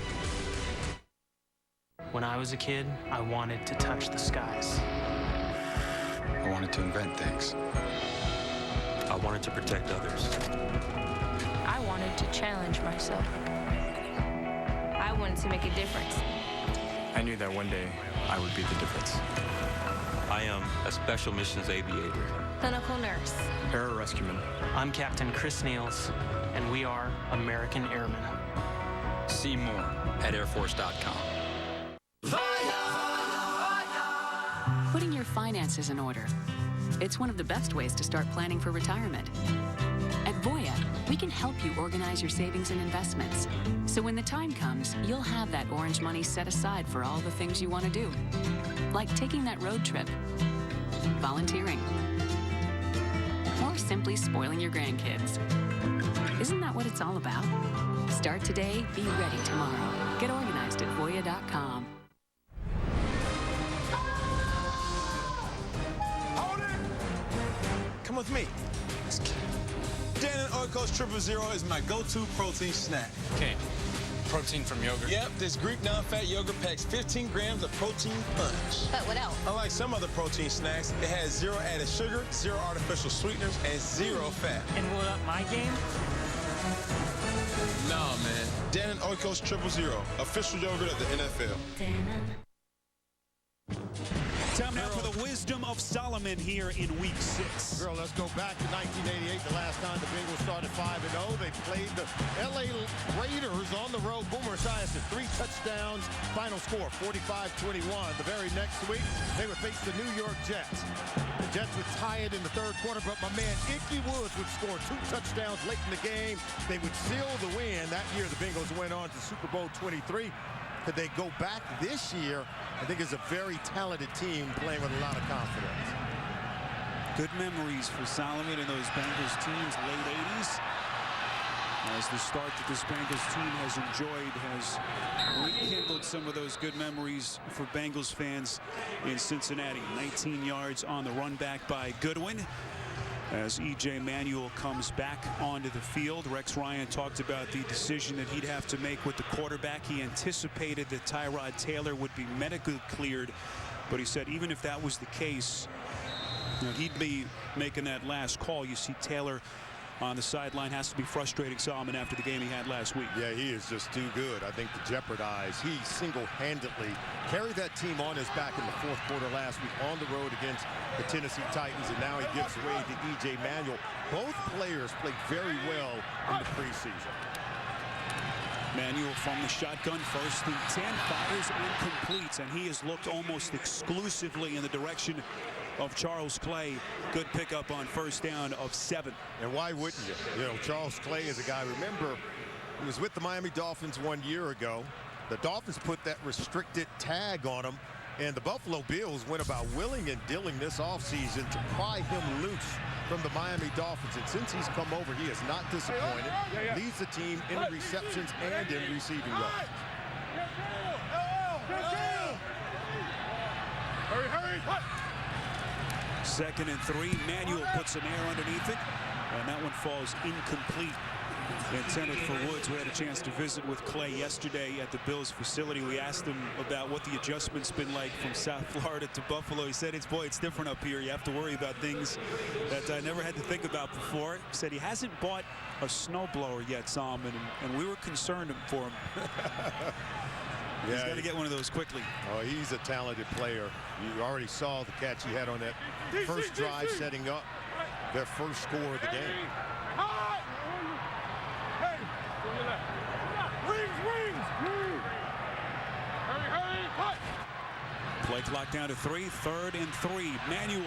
When I was a kid, I wanted to touch the skies. I wanted to invent things. I wanted to protect others. I wanted to challenge myself. I wanted to make a difference. I knew that one day I would be the difference. I am a special missions aviator. Clinical nurse. Pararescueman. I'm Captain Chris Niels, and we are American Airmen. See more at airforce.com. Putting your finances in order. It's one of the best ways to start planning for retirement. At Voya, we can help you organize your savings and investments. So when the time comes, you'll have that orange money set aside for all the things you want to do. Like taking that road trip, volunteering, or simply spoiling your grandkids. Isn't that what it's all about? Start today, be ready tomorrow. Get organized at Voya.com. Come with me. Dan and Oikos 000 is my go-to protein snack. Okay. Protein from yogurt? Yep, this Greek non-fat yogurt packs 15 grams of protein punch. But what else? Unlike some other protein snacks, it has 0 added sugar, 0 artificial sweeteners, and 0 fat. And what up my game? Nah, man. Dan and Oikos 000, official yogurt of the NFL. Time now for the wisdom of Solomon here in Week 6. Girl, let's go back to 1988, the last time the Bengals started 5-0. They played the L.A. Raiders on the road. Boomer Esiason, 3 touchdowns. Final score, 45-21. The very next week, they would face the New York Jets. The Jets would tie it in the third quarter, but my man Ickey Woods would score 2 touchdowns late in the game. They would seal the win. That year, the Bengals went on to Super Bowl 23. Could they go back this year? I think it's a very talented team playing with a lot of confidence. Good memories for Solomon and those Bengals teams, late 80s. As the start that this Bengals team has enjoyed has rekindled some of those good memories for Bengals fans in Cincinnati. 19 yards on the run back by Goodwin. As E.J. Manuel comes back onto the field, Rex Ryan talked about the decision that he'd have to make with the quarterback. He anticipated that Tyrod Taylor would be medically cleared, but he said even if that was the case, he'd be making that last call. You see Taylor on the sideline, has to be frustrating Solomon after the game he had last week. Yeah, he is just too good, I think, to jeopardize. He single-handedly carried that team on his back in the fourth quarter last week on the road against the Tennessee Titans, and now he gives way to E.J. Manuel. Both players played very well in the preseason. Manuel from the shotgun, 1st and 10, fires and completes, and he has looked almost exclusively in the direction of Charles Clay. Good pickup on 1st down of 7. And why wouldn't you? You know, Charles Clay is a guy, remember, he was with the Miami Dolphins 1 year ago. The Dolphins put that restricted tag on him, and the Buffalo Bills went about willing and dealing this offseason to pry him loose from the Miami Dolphins. And since he's come over, he has not disappointed. Leads the team in receptions and in receiving yards. Hurry! 2nd and 3. Manuel puts some air underneath it, and that one falls incomplete. intended for Woods. We had a chance to visit with Clay yesterday at the Bills facility. We asked him about what the adjustment's been like from South Florida to Buffalo. He said, it's different up here. You have to worry about things that I never had to think about before. He said he hasn't bought a snowblower yet, Solomon, and we were concerned for him. He's got to get one of those quickly. Oh, he's a talented player. You already saw the catch he had on that first drive, setting up their first score of the game. Play clock down to 3, 3rd and 3. Manuel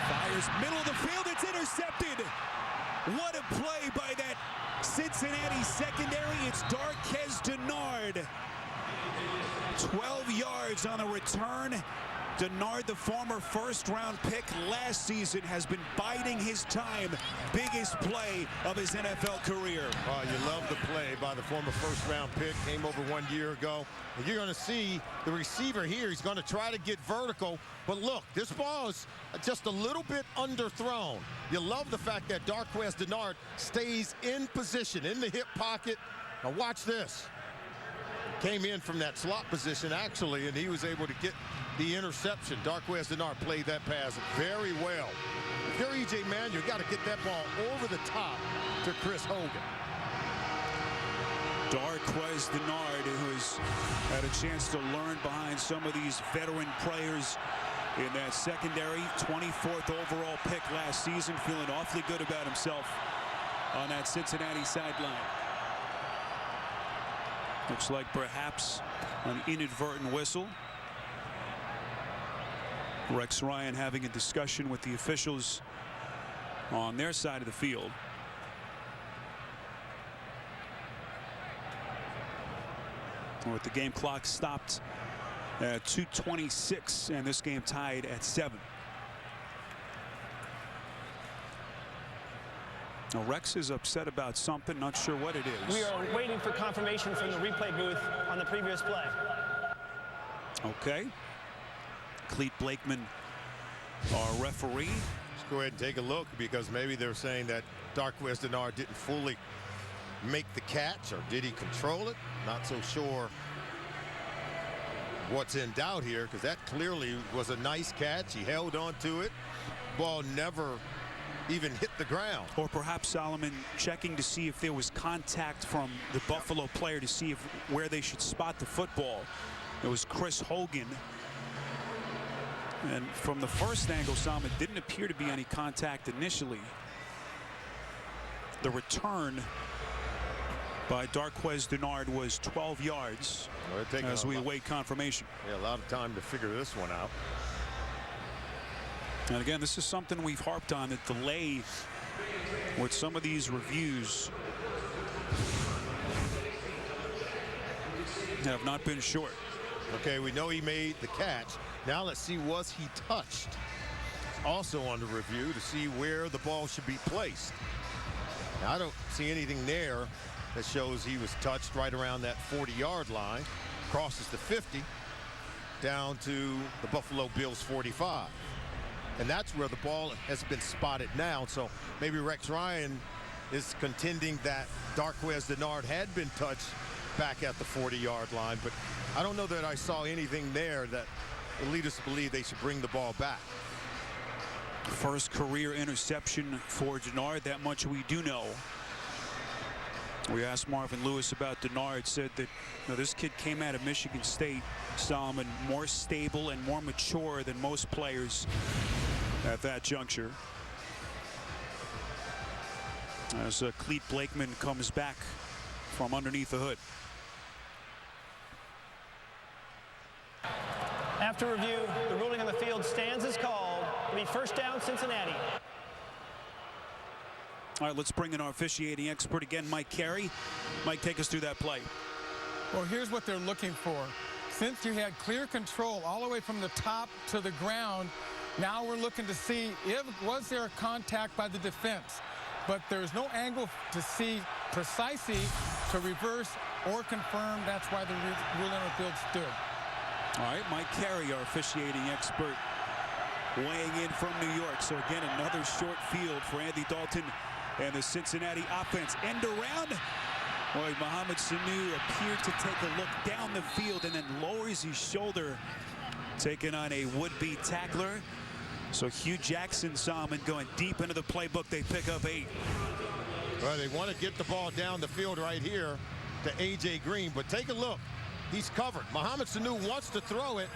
fires middle of the field. It's intercepted. What a play by that Cincinnati secondary. It's Darqueze Dennard. 12 yards on the return. Dennard, the former first-round pick last season, has been biding his time. Biggest play of his NFL career. Oh, you love the play by the former first-round pick. Came over 1 year ago. And you're going to see the receiver here. He's going to try to get vertical. But look, this ball is just a little bit underthrown. You love the fact that Darqueze Dennard stays in position, in the hip pocket. Now watch this. Came in from that slot position, actually, and he was able to get the interception. Darqueze Dennard played that pass very well. If you're E.J. Manuel, you got to get that ball over the top to Chris Hogan. Darqueze Dennard, who has had a chance to learn behind some of these veteran players in that secondary. 24th overall pick last season, feeling awfully good about himself on that Cincinnati sideline. Looks like perhaps an inadvertent whistle. Rex Ryan having a discussion with the officials on their side of the field. With the game clock stopped at 2:26 and this game tied at 7. Now Rex is upset about something, not sure what it is. We are waiting for confirmation from the replay booth on the previous play. Okay. Clete Blakeman, our referee. Let's go ahead and take a look, because maybe they're saying that Darqueze Dennard didn't fully make the catch, or did he control it? Not so sure what's in doubt here, because that clearly was a nice catch. He held on to it. Ball never even hit the ground. Or perhaps Solomon checking to see if there was contact from the Buffalo player to see where they should spot the football. It was Chris Hogan. And from the first angle, Solomon, didn't appear to be any contact initially. The return by Darqueze Dennard was 12 yards as we await confirmation. Yeah, a lot of time to figure this one out. And again, this is something we've harped on, that delay with some of these reviews have not been short. Okay, we know he made the catch. Now let's see, was he touched? Also on the review to see where the ball should be placed. Now, I don't see anything there that shows he was touched right around that 40-yard line. Crosses the 50 down to the Buffalo Bills 45. And that's where the ball has been spotted now. So maybe Rex Ryan is contending that Darqueze Dennard had been touched back at the 40-yard line. But I don't know that I saw anything there that would lead us to believe they should bring the ball back. First career interception for Dennard, that much we do know. We asked Marvin Lewis about Dennard, said that this kid came out of Michigan State, Solomon, more stable and more mature than most players at that juncture. As Clete Blakeman comes back from underneath the hood. After review, the ruling on the field stands as called. It'll be first down, Cincinnati. All right, let's bring in our officiating expert again, Mike Carey. Mike, take us through that play. Well, here's what they're looking for. Since you had clear control all the way from the top to the ground, now we're looking to see was there a contact by the defense. But there's no angle to see precisely to reverse or confirm. That's why the ruling on the field stood. All right, Mike Carey, our officiating expert, weighing in from New York. So again, another short field for Andy Dalton And the Cincinnati offense end around. Boy, Mohamed Sanu appeared to take a look down the field and then lowers his shoulder, taking on a would-be tackler. So Hugh Jackson saw him and going deep into the playbook. They pick up 8. Well, they want to get the ball down the field right here to A.J. Green, but take a look. He's covered. Mohamed Sanu wants to throw it.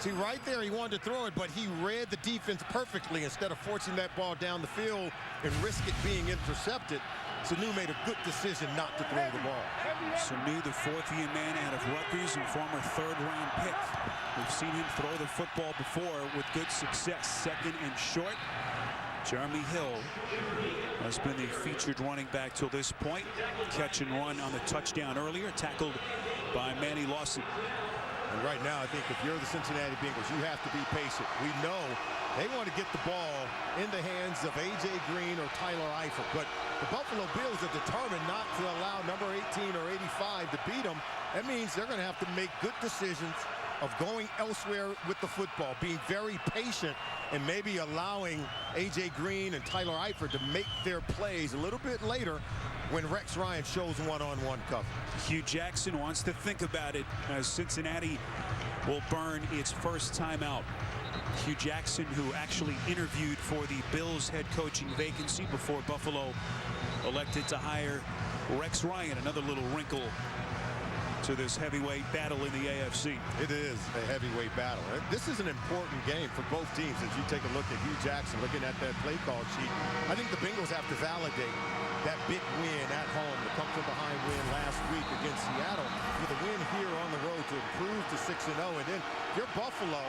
See, right there, he wanted to throw it, but he read the defense perfectly. Instead of forcing that ball down the field and risk it being intercepted, Sanu made a good decision not to throw the ball. Sanu, the fourth-year man out of Rutgers and former third-round pick. We've seen him throw the football before with good success. Second and short. Jeremy Hill has been the featured running back till this point. Catch and run on the touchdown earlier, tackled by Manny Lawson. And right now, I think if you're the Cincinnati Bengals, you have to be patient. We know they want to get the ball in the hands of A.J. Green or Tyler Eifert, but the Buffalo Bills are determined not to allow number 18 or 85 to beat them. That means they're going to have to make good decisions of going elsewhere with the football, being very patient, and maybe allowing A.J. Green and Tyler Eifert to make their plays a little bit later when Rex Ryan shows one-on-one cover. Hugh Jackson wants to think about it as Cincinnati will burn its first timeout. Hugh Jackson, who actually interviewed for the Bills head coaching vacancy before Buffalo elected to hire Rex Ryan. Another little wrinkle to this heavyweight battle in the AFC. It is a heavyweight battle. This is an important game for both teams. As you take a look at Hugh Jackson, looking at that play call sheet, I think the Bengals have to validate that big win at home, the come-from-behind win last week against Seattle, with a win here on the road to improve to 6-0. And then if you're Buffalo,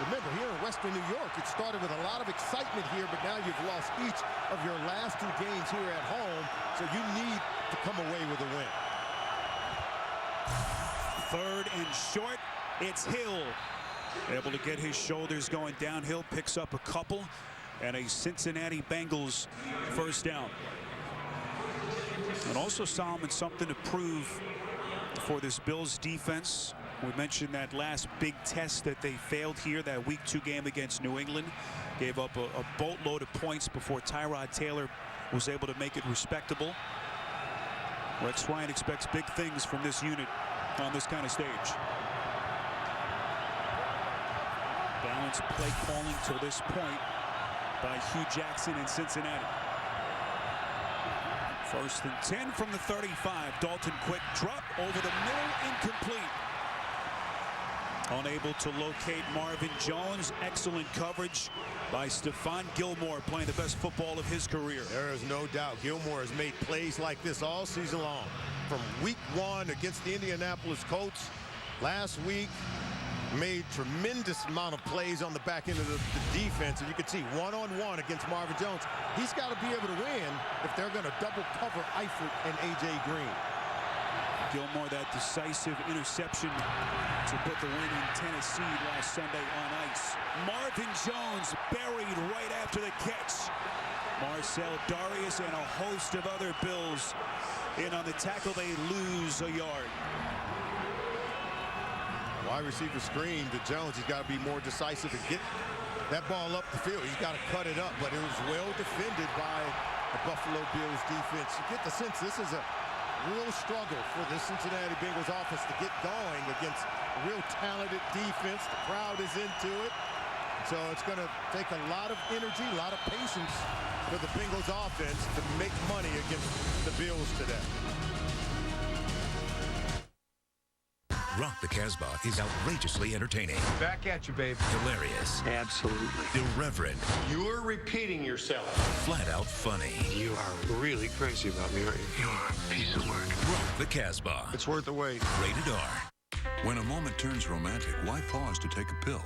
remember, here in Western New York, it started with a lot of excitement here, but now you've lost each of your last 2 games here at home, so you need to come away with a win. Third and short, it's Hill. Able to get his shoulders going downhill, picks up a couple, and a Cincinnati Bengals first down. And also, Solomon, something to prove for this Bills defense. We mentioned that last big test that they failed here, that Week 2 game against New England. Gave up a boatload of points before Tyrod Taylor was able to make it respectable. Rex Ryan expects big things from this unit on this kind of stage. Balanced play calling to this point by Hugh Jackson in Cincinnati. First and 10 from the 35. Dalton quick drop over the middle, incomplete. Unable to locate Marvin Jones. Excellent coverage by Stephon Gilmore, playing the best football of his career. There is no doubt Gilmore has made plays like this all season long. From Week 1 against the Indianapolis Colts, last week made tremendous amount of plays on the back end of the defense, and you can see one-on-one against Marvin Jones. He's got to be able to win if they're going to double cover Eifert and A.J. Green. Gilmore, that decisive interception to put the win in Tennessee last Sunday on ice. Marvin Jones buried right after the catch. Marcel Darius and a host of other Bills in on the tackle. They lose a yard. Wide receiver screen to Jones. He's got to be more decisive and get that ball up the field. He's got to cut it up, but it was well defended by the Buffalo Bills defense. You get the sense this is a real struggle for the Cincinnati Bengals offense to get going against a real talented defense. The crowd is into it. So it's going to take a lot of energy, a lot of patience for the Bengals offense to make money against the Bills today. Rock the Casbah is outrageously entertaining. Back at you, babe. Hilarious. Absolutely. Irreverent. You're repeating yourself. Flat out funny. You are really crazy about me, aren't you? You're a piece of work. Rock the Casbah. It's worth the wait. Rated R. When a moment turns romantic, why pause to take a pill?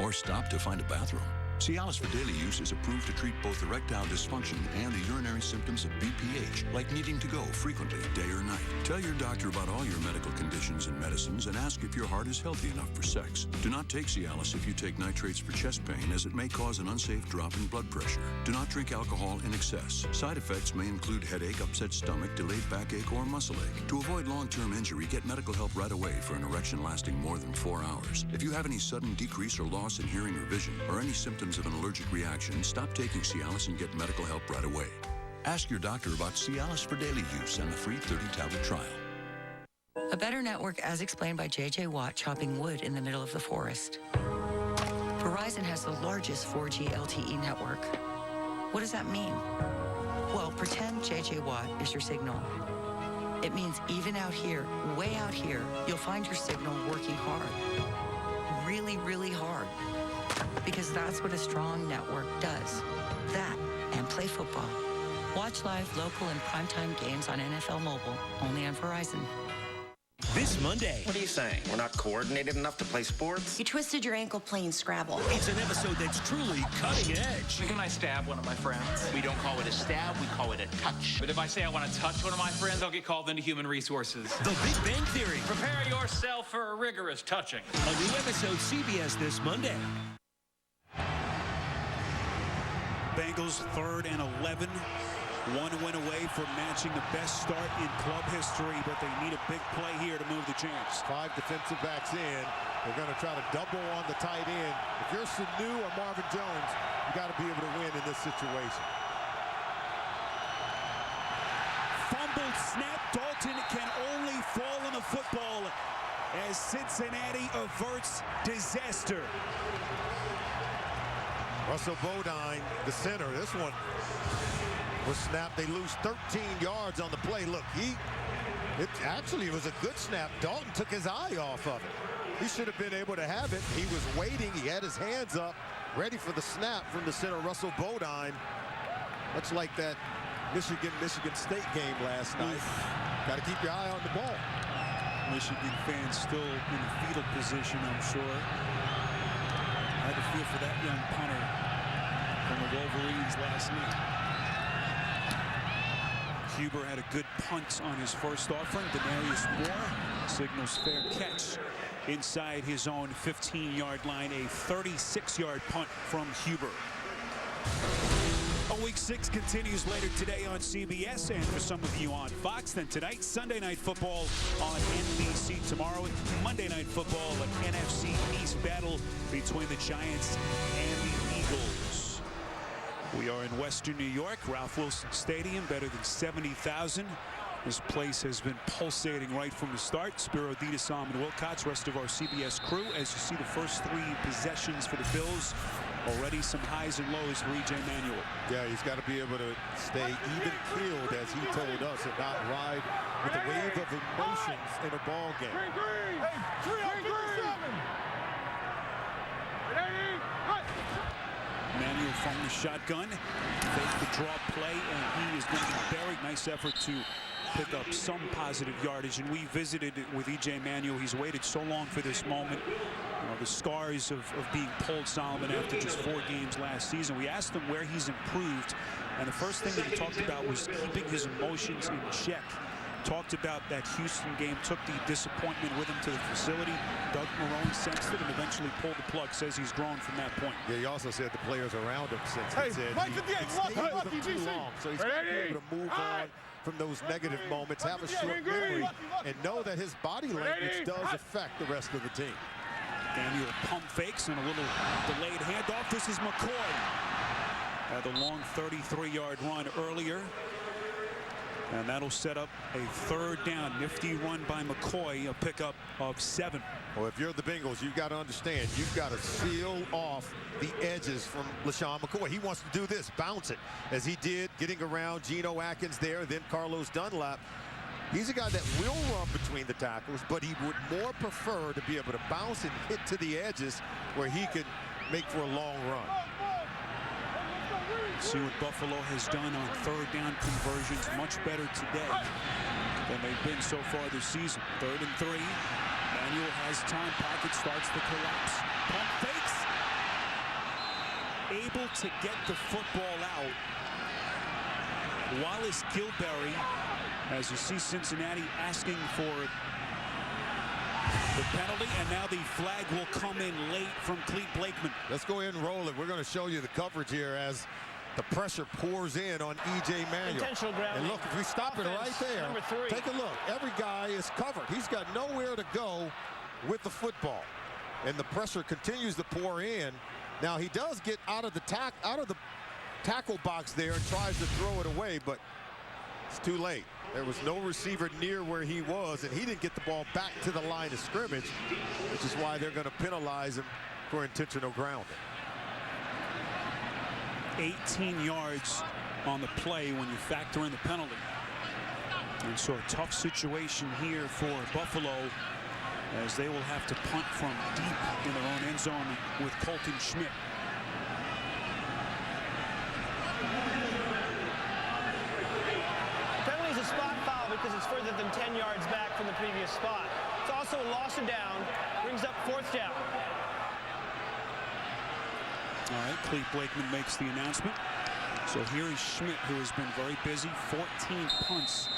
Or stop to find a bathroom? Cialis for daily use is approved to treat both erectile dysfunction and the urinary symptoms of BPH, like needing to go frequently, day or night. Tell your doctor about all your medical conditions and medicines and ask if your heart is healthy enough for sex. Do not take Cialis if you take nitrates for chest pain, as it may cause an unsafe drop in blood pressure. Do not drink alcohol in excess. Side effects may include headache, upset stomach, delayed backache, or muscle ache. To avoid long-term injury, get medical help right away for an erection lasting more than 4 hours. If you have any sudden decrease or loss in hearing or vision, or any symptoms signs of an allergic reaction, stop taking Cialis and get medical help right away. Ask your doctor about Cialis for daily use and the free 30-tablet trial. A better network as explained by J.J. Watt chopping wood in the middle of the forest. Verizon has the largest 4G LTE network. What does that mean? Well, pretend J.J. Watt is your signal. It means even out here, way out here, you'll find your signal working hard. Really, really hard. Because that's what a strong network does. That and play football. Watch live local and primetime games on NFL Mobile, only on Verizon. This Monday. What are you saying? We're not coordinated enough to play sports? You twisted your ankle playing Scrabble. It's an episode that's truly cutting edge. When I stab one of my friends, We don't call it a stab, we call it a touch. but if I say I want to touch one of my friends, I'll get called into human resources. The Big Bang Theory. Prepare yourself for a rigorous touching. A new episode CBS this Monday. Bengals 3rd and 11. One win away from matching the best start in club history, but they need a big play here to move the chains. 5 defensive backs in. They're going to try to double on the tight end. If you're Sanu or Marvin Jones, you got to be able to win in this situation. Fumbled snap. Dalton can only fall on the football as Cincinnati averts disaster. Russell Bodine, the center. This one was snapped. They lose 13 yards on the play. Look, it was a good snap. Dalton took his eye off of it. He should have been able to have it. He was waiting. He had his hands up, ready for the snap from the center, Russell Bodine. Much like that Michigan State game last night. Got to keep your eye on the ball. Michigan fans still in a fetal position, I'm sure. I had to feel for that young punter from the Wolverines last night. Huber had a good punt on his first offering. Denarius Moore signals fair catch inside his own 15-yard line. A 36-yard punt from Huber. Week 6 continues later today on CBS, and for some of you on Fox. Then tonight, Sunday Night Football on NBC. Tomorrow, Monday Night Football, an NFC East battle between the Giants and the Eagles. We are in Western New York, Ralph Wilson Stadium, better than 70,000. This place has been pulsating right from the start. Spiro Dita, Salman Wilcox, rest of our CBS crew. As you see the first 3 possessions for the Bills, already some highs and lows for E.J. Manuel. Yeah, he's got to be able to stay even-keeled, as he told us, and not ride with a wave of emotions in a ball game. Manuel from the shotgun, fake the draw play, and he is going to be buried. Nice effort to pick up some positive yardage, and we visited with E.J. Manuel. He's waited so long for this moment. The scars of being pulled, Solomon, after just 4 games last season. We asked him where he's improved, and the first thing that he talked about was keeping his emotions in check. Talked about that Houston game, took the disappointment with him to the facility. Doug Marrone sensed it and eventually pulled the plug. Says he's grown from that point. Yeah, he also said the players around him since he said he stayed with them too long. So he's going to be able to move on from those negative moments, have a short memory, and know that his body language does affect the rest of the team. Daniel pump fakes and a little delayed handoff. This is McCoy. Had the long 33-yard run earlier. And that'll set up a 3rd down. Nifty run by McCoy, a pickup of 7. Well, if you're the Bengals, you've got to understand, you've got to seal off the edges from LaShawn McCoy. He wants to do this, bounce it, as he did, getting around Geno Atkins there, then Carlos Dunlap. He's a guy that will run between the tackles, but he would more prefer to be able to bounce and hit to the edges where he can make for a long run. See what Buffalo has done on 3rd down conversions. Much better today than they've been so far this season. 3rd and 3. Manuel has time. Pocket starts to collapse. Pump fakes. Able to get the football out. Wallace Gilberry, as you see Cincinnati asking for the penalty, and now the flag will come in late from Clete Blakeman. Let's go ahead and roll it. We're going to show you the coverage here as the pressure pours in on E.J. Manuel. And look, if we stop it right there, take a look. Every guy is covered. He's got nowhere to go with the football. And the pressure continues to pour in. Now he does get out of the tackle box there and tries to throw it away, but it's too late. There was no receiver near where he was, and he didn't get the ball back to the line of scrimmage, which is why they're going to penalize him for intentional grounding. 18 yards on the play when you factor in the penalty. And so a tough situation here for Buffalo, as they will have to punt from deep in their own end zone with Colton Schmidt. Penalty is a spot foul because it's further than 10 yards back from the previous spot. It's also a loss of down, brings up 4th down. All right, Clete Blakeman makes the announcement. So here is Schmidt, who has been very busy. 14 punts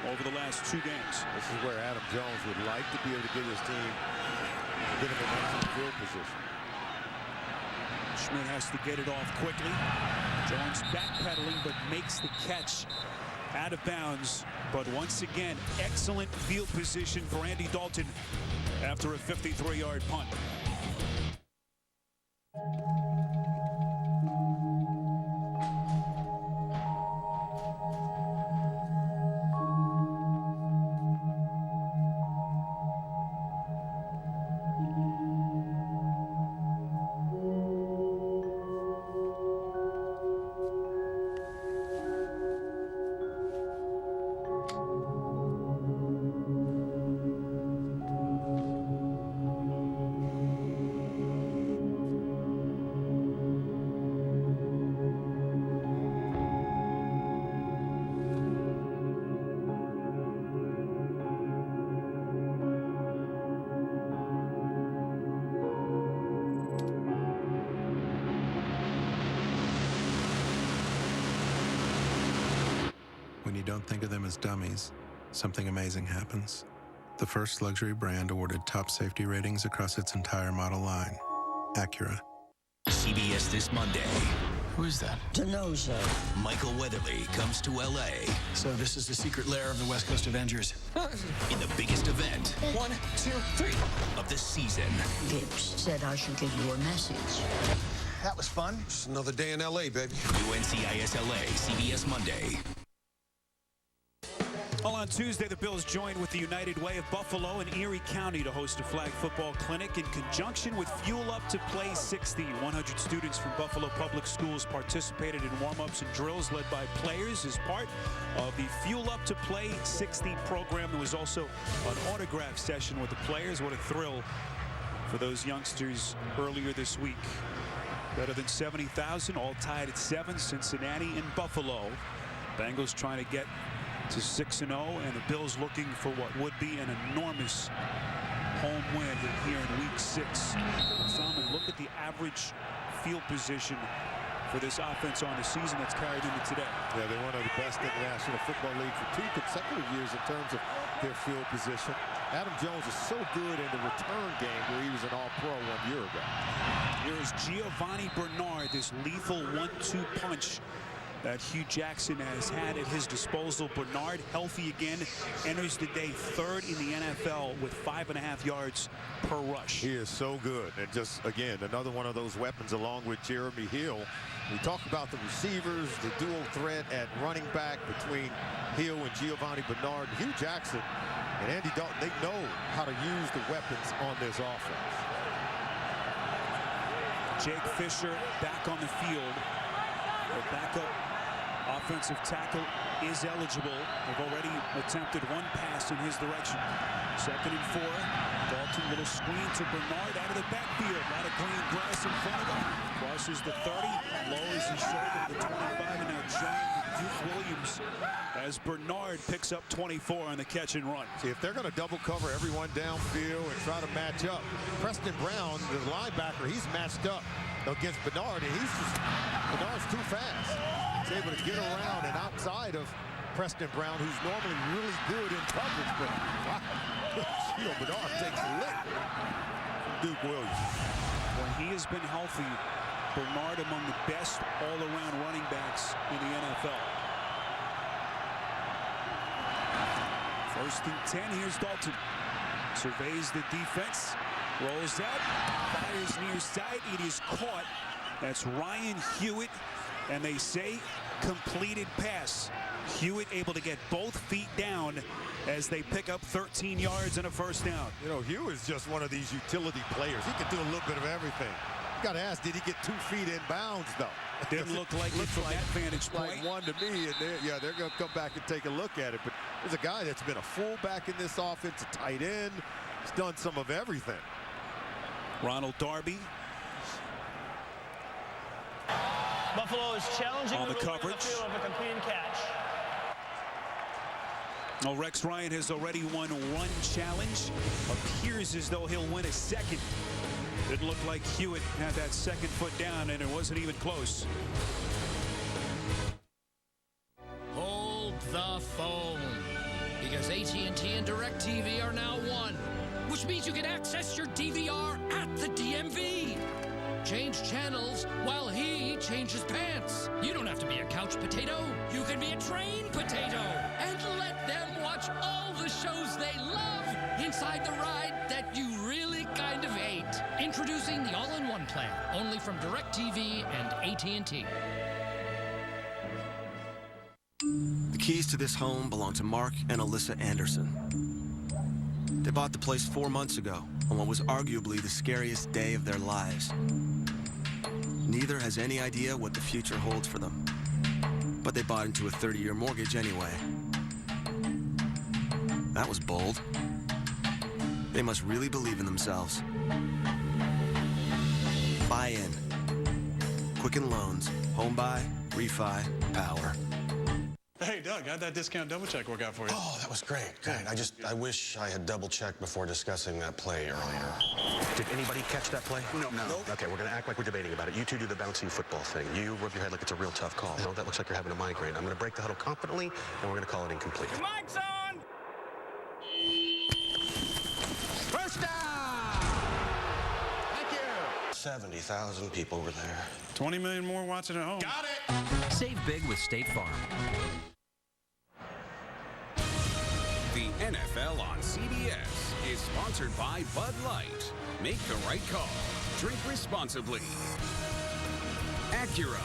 over the last 2 games. This is where Adam Jones would like to be able to get his team, get him in excellent field position. Schmidt has to get it off quickly. Jones backpedaling, but makes the catch out of bounds. But once again, excellent field position for Andy Dalton after a 53-yard punt. When you don't think of them as dummies, something amazing happens. The first luxury brand awarded top safety ratings across its entire model line, Acura. CBS this Monday. Who is that? Denozo. Michael Weatherly comes to L.A. So this is the secret lair of the West Coast Avengers. In the biggest event. 1, 2, 3. Of the season. Gibbs said I should give you a message. That was fun. Just another day in L.A., baby. UNCIS LA, CBS Monday. Well, on Tuesday, the Bills joined with the United Way of Buffalo and Erie County to host a flag football clinic in conjunction with Fuel Up to Play 60. 100 students from Buffalo Public Schools participated in warm-ups and drills led by players as part of the Fuel Up to Play 60 program. There was also an autograph session with the players. What a thrill for those youngsters earlier this week. Better than 70,000, all tied at 7, Cincinnati and Buffalo. Bengals trying to get to 6-0, and the Bills looking for what would be an enormous home win here in Week 6. Salmon, look at the average field position for this offense on the season that's carried into today. Yeah, they're one of the best in the National Football League for 2 consecutive years in terms of their field position. Adam Jones is so good in the return game where he was an All-Pro 1 year ago. Here is Giovanni Bernard, this lethal 1-2 punch that Hugh Jackson has had at his disposal. Bernard, healthy again, enters the day 3rd in the NFL with 5.5 yards per rush. He is so good. And just, again, another one of those weapons along with Jeremy Hill. We talk about the receivers, the dual threat at running back between Hill and Giovanni Bernard. Hugh Jackson and Andy Dalton, they know how to use the weapons on this offense. Jake Fisher back on the field. The backup offensive tackle is eligible. They've already attempted 1 pass in his direction. 2nd and 4. Dalton, little screen to Bernard out of the backfield. A lot of green grass in front of him. Crosses the 30, lowers his shoulder to the 25, and now John Duke Williams as Bernard picks up 24 on the catch and run. See, if they're going to double cover everyone downfield and try to match up, Preston Brown, the linebacker, he's matched up against Bernard, and Bernard's too fast. He's able to get around and outside of Preston Brown, who's normally really good in coverage, but wow, Bernard takes a lick from Duke Williams. When he has been healthy, Bernard among the best all-around running backs in the NFL. 1st and 10, here's Dalton. Surveys the defense. Rolls up, fires near side. It is caught. That's Ryan Hewitt, and they say completed pass. Hewitt able to get both feet down as they pick up 13 yards and a first down. You know, Hewitt's just one of these utility players. He can do a little bit of everything. You got to ask, did he get 2 feet in bounds, though? Didn't look like it from that vantage point. Like one to me, and they're going to come back and take a look at it. But there's a guy that's been a fullback in this offense, a tight end. He's done some of everything. Ronald Darby. Buffalo is challenging on the coverage. On the field of a completed catch. Well, Rex Ryan has already won one challenge. Appears as though he'll win a second. Didn't look like Hewitt had that second foot down, and it wasn't even close. Hold the phone, because AT&T and DirecTV are now one, which means you can access your DVR at the DMV. Change channels while he changes pants. You don't have to be a couch potato. You can be a train potato and let them watch all the shows they love inside the ride that you really kind of hate. Introducing the all-in-one plan, only from DirecTV and AT&T. The keys to this home belong to Mark and Alyssa Anderson. They bought the place 4 months ago on what was arguably the scariest day of their lives. Neither has any idea what the future holds for them, but they bought into a 30-year mortgage anyway. That was bold. They must really believe in themselves. Buy in. Quicken Loans. Home buy, refi, power. Hey, Doug, how'd that discount double check work out for you? Oh, that was great. Good. I wish I had double checked before discussing that play earlier. Did anybody catch that play? No. Okay, we're going to act like we're debating about it. You two do the bouncy football thing. You rub your head like it's a real tough call. No, that looks like you're having a migraine. I'm going to break the huddle confidently, and we're going to call it incomplete. Your mic's on! First down! Thank you. 70,000 people were there. 20 million more watching at home. Got it! Save big with State Farm. The NFL on CBS is sponsored by Bud Light. Make the right call. Drink responsibly. Acura,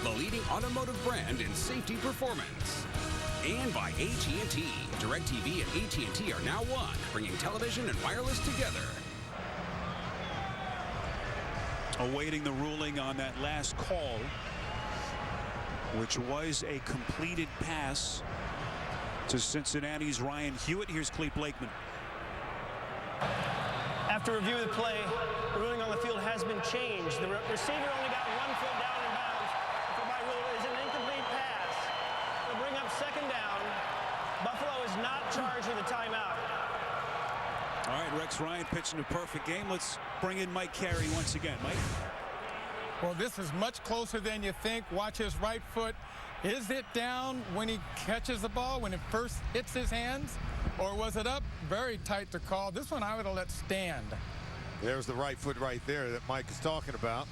the leading automotive brand in safety performance. And by AT&T. DirecTV and AT&T are now one, bringing television and wireless together. Awaiting the ruling on that last call, which was a completed pass to Cincinnati's Ryan Hewitt. Here's Clete Blakeman. After review of the play, the ruling on the field has been changed. The receiver only got 1 foot down in bounds. The by rule is an incomplete pass. They'll bring up second down. Buffalo is not charged with a timeout. All right, Rex Ryan pitching a perfect game. Let's bring in Mike Carey once again. Mike? Well, this is much closer than you think. Watch his right foot. Is it down when he catches the ball, when it first hits his hands? Or was it up? Very tight to call. This one I would have let stand. There's the right foot right there that Mike is talking about.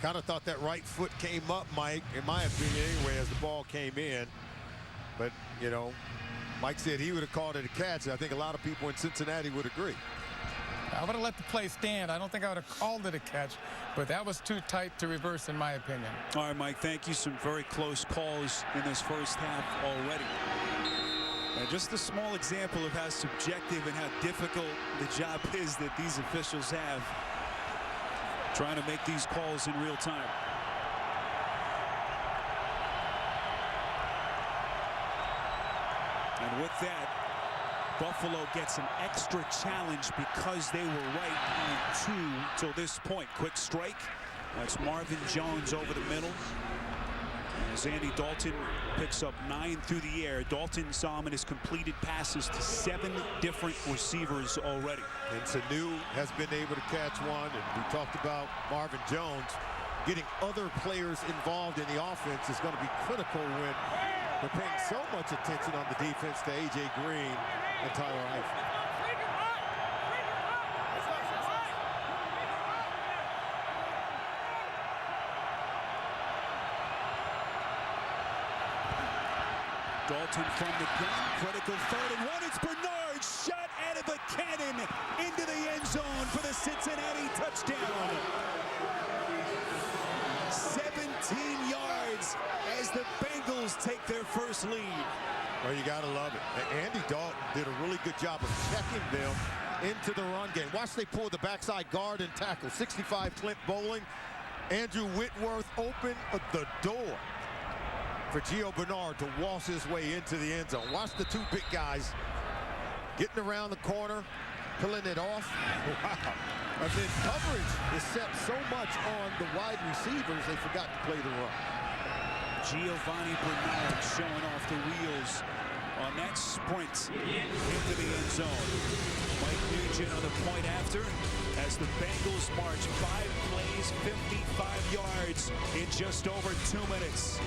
Kind of thought that right foot came up, Mike, in my opinion anyway, as the ball came in. But, you know, Mike said he would have called it a catch. I think a lot of people in Cincinnati would agree. I would have let the play stand. I don't think I would have called it a catch, but that was too tight to reverse in my opinion. All right, Mike, thank you. Some very close calls in this first half already. And just a small example of how subjective and how difficult the job is that these officials have trying to make these calls in real time. And with that, Buffalo gets an extra challenge because they were right on 2 till this point. Quick strike. That's Marvin Jones over the middle. As Andy Dalton picks up 9 through the air. Dalton Salmon has completed passes to 7 different receivers already. And Sanu has been able to catch one. And we talked about Marvin Jones. Getting other players involved in the offense is going to be critical when they're paying so much attention on the defense to A.J. Green and Tyler Eifert. Dalton from the gun, critical 3rd and 1. It's Bernard, shot out of a cannon into the end zone for the Cincinnati Bengals lead. Well, you got to love it. Andy Dalton did a really good job of checking them into the run game. Watch, they pull the backside guard and tackle. 65 Clint Bowling. Andrew Whitworth opened the door for Gio Bernard to waltz his way into the end zone. Watch the two big guys getting around the corner, pulling it off. Wow. And then coverage is set so much on the wide receivers, they forgot to play the run. Giovanni Bernard showing off the wheels on that sprint into the end zone. Mike Nugent on the point after as the Bengals march 5 plays, 55 yards in just over 2 minutes.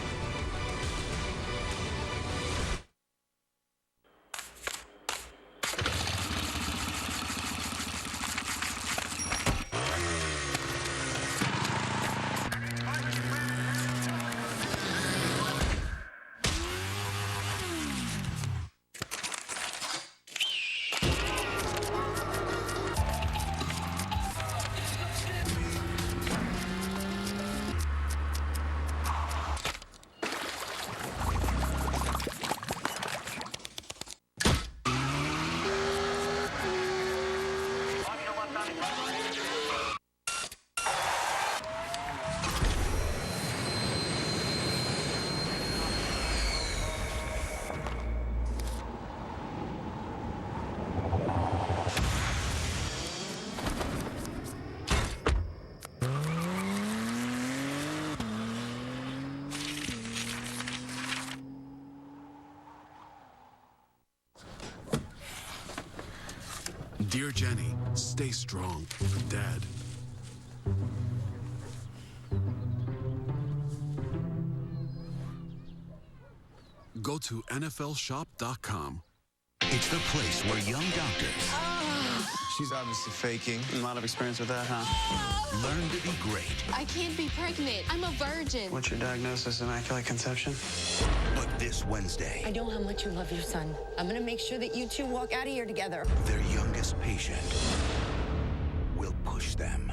Dear Jenny, stay strong. Dad. Go to NFLshop.com. It's the place where young doctors She's obviously faking. A lot of experience with that, huh? learn to be great. I can't be pregnant. I'm a virgin. What's your diagnosis? Immaculate conception? But this Wednesday, I know how much you love your son. I'm going to make sure that you two walk out of here together. their youngest patient will push them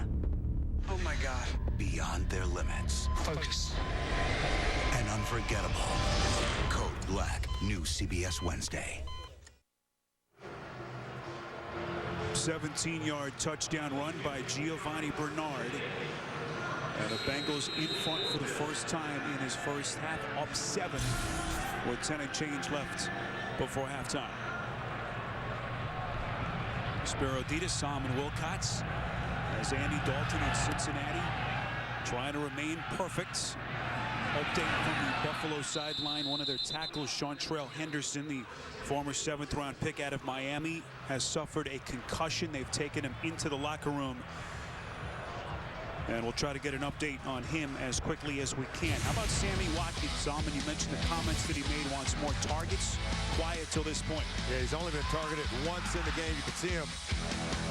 Oh my God. beyond their limits. Focus. And unforgettable. Code Black, new CBS Wednesday. 17-yard touchdown run by Giovanni Bernard. And the Bengals in front for the first time in his first half, up 7 with 10 and change left before halftime. Spiro Ditas, Simon Wilcots, as Andy Dalton in Cincinnati trying to remain perfect. Update from the Buffalo sideline. One of their tackles, Seantrell Henderson, the former 7th-round pick out of Miami, has suffered a concussion. They've taken him into the locker room. And we'll try to get an update on him as quickly as we can. How about Sammy Watkins? Salmon, you mentioned the comments that he made, wants more targets. Quiet till this point. Yeah, he's only been targeted once in the game. You can see him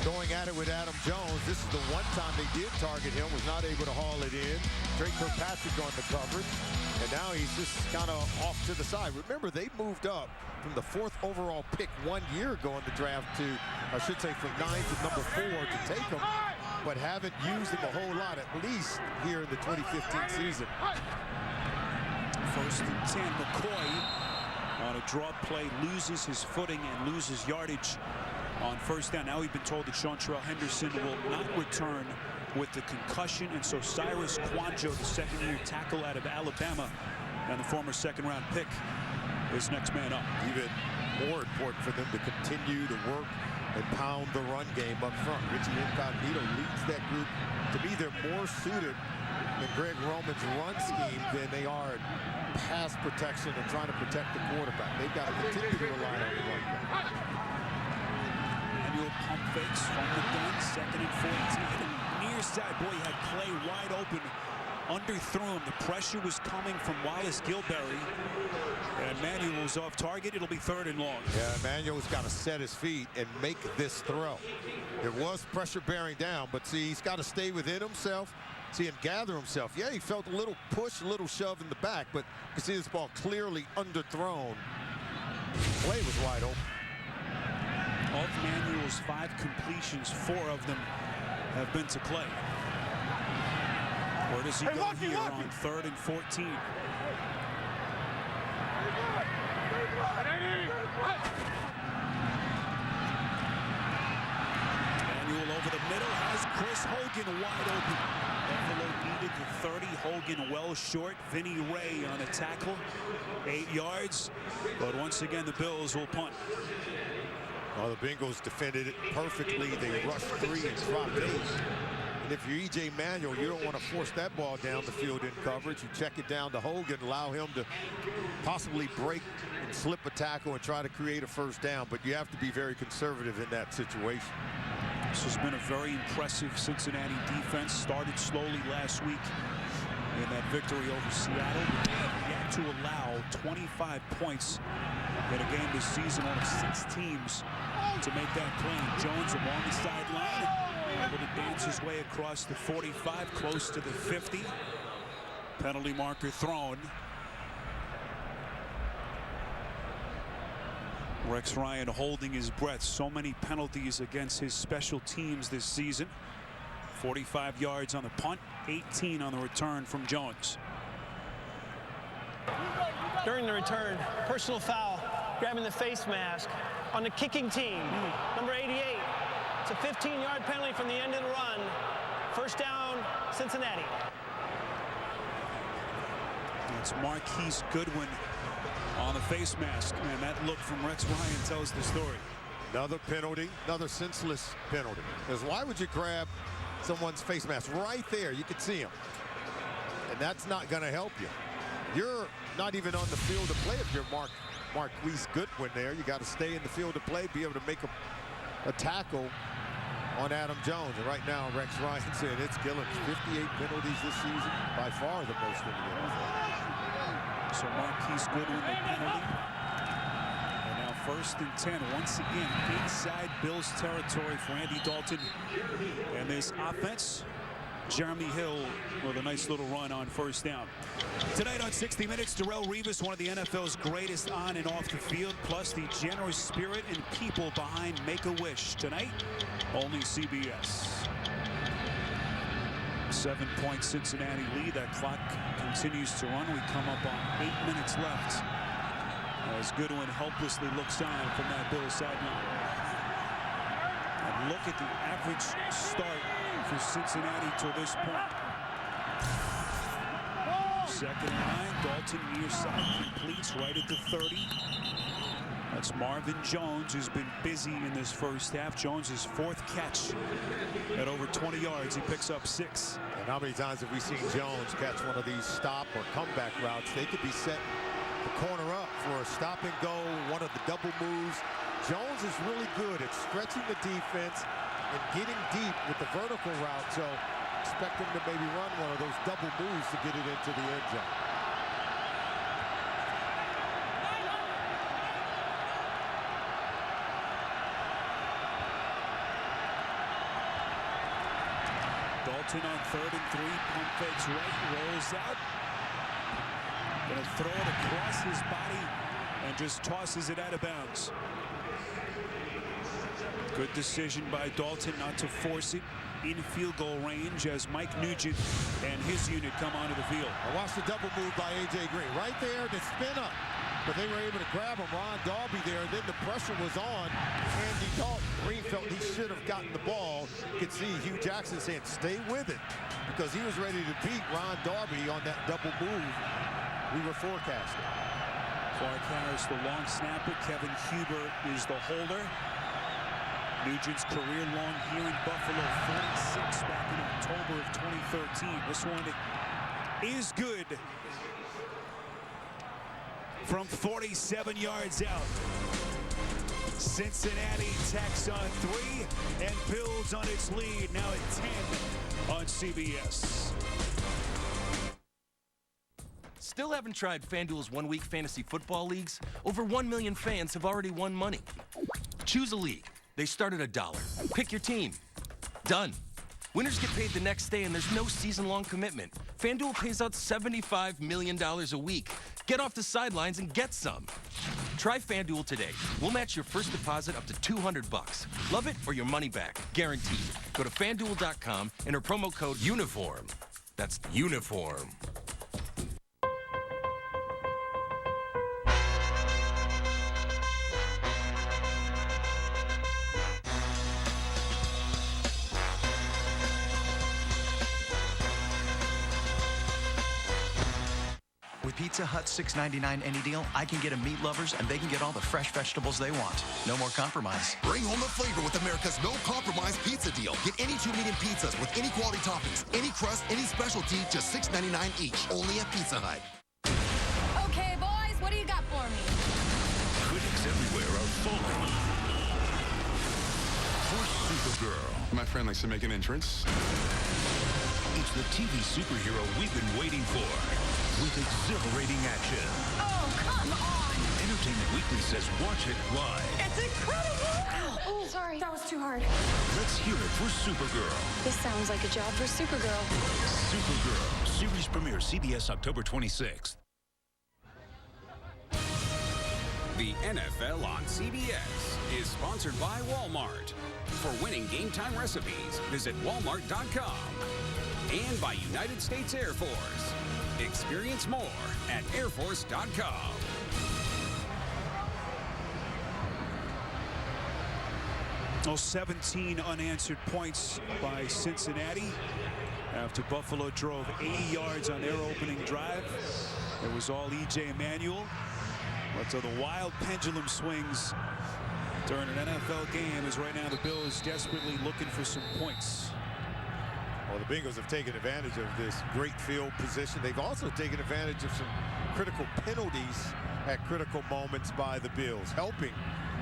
going at it with Adam Jones. This is the one time they did target him, was not able to haul it in. Drake Kirkpatrick on the coverage. And now he's just kind of off to the side. Remember, they moved up from the 4th overall pick 1 year ago in the draft to, I should say, from 9 to number 4 to take him, but haven't used him a whole lot, at least here in the 2015 season. First and 10, McCoy on a draw play loses his footing and loses yardage on first down. Now we've been told that Seantrell Henderson will not return with the concussion, and so Cyrus Kwanjo, the second-year tackle out of Alabama and the former 2nd-round pick, is next man up. Even more important for them to continue to work and pound the run game up front. Richie Incognito leads that group. To me, they're more suited in Greg Roman's run scheme than they are at pass protection and trying to protect the quarterback. They've got to continue to rely on the run game. Manual pump fakes from the gun, 2nd and 14. Near side, boy, he had Clay wide open. Underthrew him. The pressure was coming from Wallace Gilberry. And Manuel was off target. It'll be 3rd and long. Yeah, Manuel's got to set his feet and make this throw. There was pressure bearing down, but see, he's got to stay within himself, see, and gather himself. Yeah, he felt a little push, a little shove in the back, but you see this ball clearly underthrown. Clay was wide open. Of Manuel's 5 completions, 4 of them have been to Clay. Where does he go here on 3rd and 14? Manuel over the middle has Chris Hogan wide open. Buffalo needed the 30. Hogan well short. Vinny Ray on a tackle. 8 yards. But once again, the Bills will punt. Well, the Bengals defended it perfectly. They rushed 3 and dropped 8. And if you're E.J. Manuel, you don't want to force that ball down the field in coverage. You check it down to Hogan, allow him to possibly break and slip a tackle and try to create a first down. But you have to be very conservative in that situation. This has been a very impressive Cincinnati defense. Started slowly last week in that victory over Seattle. They have yet to allow 25 points in a game this season. One of 6 teams to make that play. Jones along the sideline, able to dance his way across the 45, close to the 50. Penalty marker thrown. Rex Ryan holding his breath. So many penalties against his special teams this season. 45 yards on the punt, 18 on the return from Jones. During the return, personal foul, grabbing the face mask on the kicking team, number 88. It's a 15-yard penalty from the end of the run. First down, Cincinnati. It's Marquise Goodwin on the face mask, and that look from Rex Ryan tells the story. Another penalty, another senseless penalty. Because why would you grab someone's face mask right there? You could see him. And that's not going to help you. You're not even on the field to play if you're Marquise Goodwin there. You got to stay in the field to play, be able to make a tackle on Adam Jones. And right now, Rex Ryan said it's killing 58 penalties this season, by far the most in the NFL. So Marquise Goodwin, the penalty. And now 1st and 10, once again, inside Bills territory for Andy Dalton. And this offense, Jeremy Hill with a nice little run on first down. Tonight on 60 Minutes, Darrelle Revis, one of the NFL's greatest on and off the field, plus the generous spirit and people behind Make-A-Wish. Tonight, only CBS. 7-point Cincinnati lead. That clock continues to run. We come up on 8 minutes left as Goodwin helplessly looks on from that Bills sideline. And look at the average start for Cincinnati till this point. 2nd and 9. Dalton near side completes right at the 30. That's Marvin Jones, who's been busy in this first half. Jones' 4th catch at over 20 yards. He picks up 6. And how many times have we seen Jones catch one of these stop or comeback routes? They could be set the corner up for a stop and go, one of the double moves. Jones is really good at stretching the defense and getting deep with the vertical route. So expect him to maybe run one of those double moves to get it into the end zone. Dalton on 3rd and 3, pump fakes right, rolls out. Gonna throw it across his body and just tosses it out of bounds. Good decision by Dalton not to force it in field goal range as Mike Nugent and his unit come onto the field. I watched the double move by A.J. Green. Right there, the spin up. But they were able to grab him. Ron Darby there, and then the pressure was on Andy Dalton. Green felt he should have gotten the ball. You could see Hugh Jackson saying, stay with it, because he was ready to beat Ron Darby on that double move we were forecasting. Clark Harris, the long snapper. Kevin Huber is the holder. Nugent's career long here in Buffalo, 46 back in October of 2013. This one is good from 47 yards out. Cincinnati tacks on 3 and builds on its lead, now at 10 on CBS. Still haven't tried FanDuel's one-week fantasy football leagues? Over 1 million fans have already won money. Choose a league. They start at $1. Pick your team. Done. Winners get paid the next day, and there's no season-long commitment. FanDuel pays out $75 million a week. Get off the sidelines and get some. Try FanDuel today. We'll match your first deposit up to $200. Love it or your money back. Guaranteed. Go to FanDuel.com, enter promo code UNIFORM. That's UNIFORM. Pizza Hut $6.99 any deal, I can get a meat lovers and they can get all the fresh vegetables they want. No more compromise. Bring home the flavor with America's no-compromise pizza deal. Get any 2 medium pizzas with any quality toppings, any crust, any specialty, just $6.99 each. Only at Pizza Hut. Okay, boys, what do you got for me? Critics everywhere are falling for Supergirl. My friend likes to make an entrance. It's the TV superhero we've been waiting for, with exhilarating action. Oh, come on! Entertainment Weekly says watch it live. It's incredible! Ow. Oh, sorry. That was too hard. Let's hear it for Supergirl. This sounds like a job for Supergirl. Supergirl. Series premiere CBS October 26th. The NFL on CBS is sponsored by Walmart. For winning game time recipes, visit walmart.com. And by United States Air Force. Experience more at airforce.com. Well, 17 unanswered points by Cincinnati after Buffalo drove 80 yards on their opening drive. It was all E.J. Manuel. But so the wild pendulum swings during an NFL game as right now the Bills desperately looking for some points. Well, the Bengals have taken advantage of this great field position. They've also taken advantage of some critical penalties at critical moments by the Bills, helping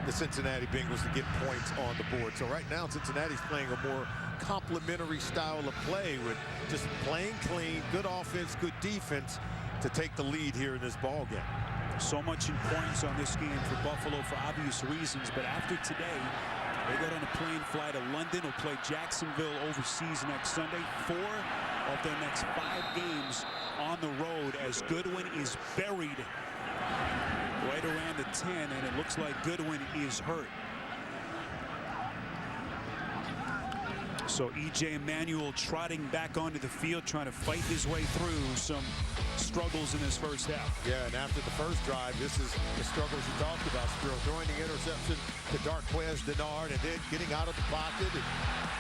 the Cincinnati Bengals to get points on the board. So right now, Cincinnati's playing a more complementary style of play with just playing clean, good offense, good defense to take the lead here in this ball game. So much importance on this game for Buffalo for obvious reasons, but after today, they got on a plane fly to London. Will play Jacksonville overseas next Sunday. 4 of their next 5 games on the road as Goodwin is buried right around the 10, and it looks like Goodwin is hurt. So E.J. Manuel trotting back onto the field, trying to fight his way through some struggles in this first half. Yeah, and after the first drive, this is the struggles you talked about, Spiro. Throwing the interception to Darquez Denard and then getting out of the pocket and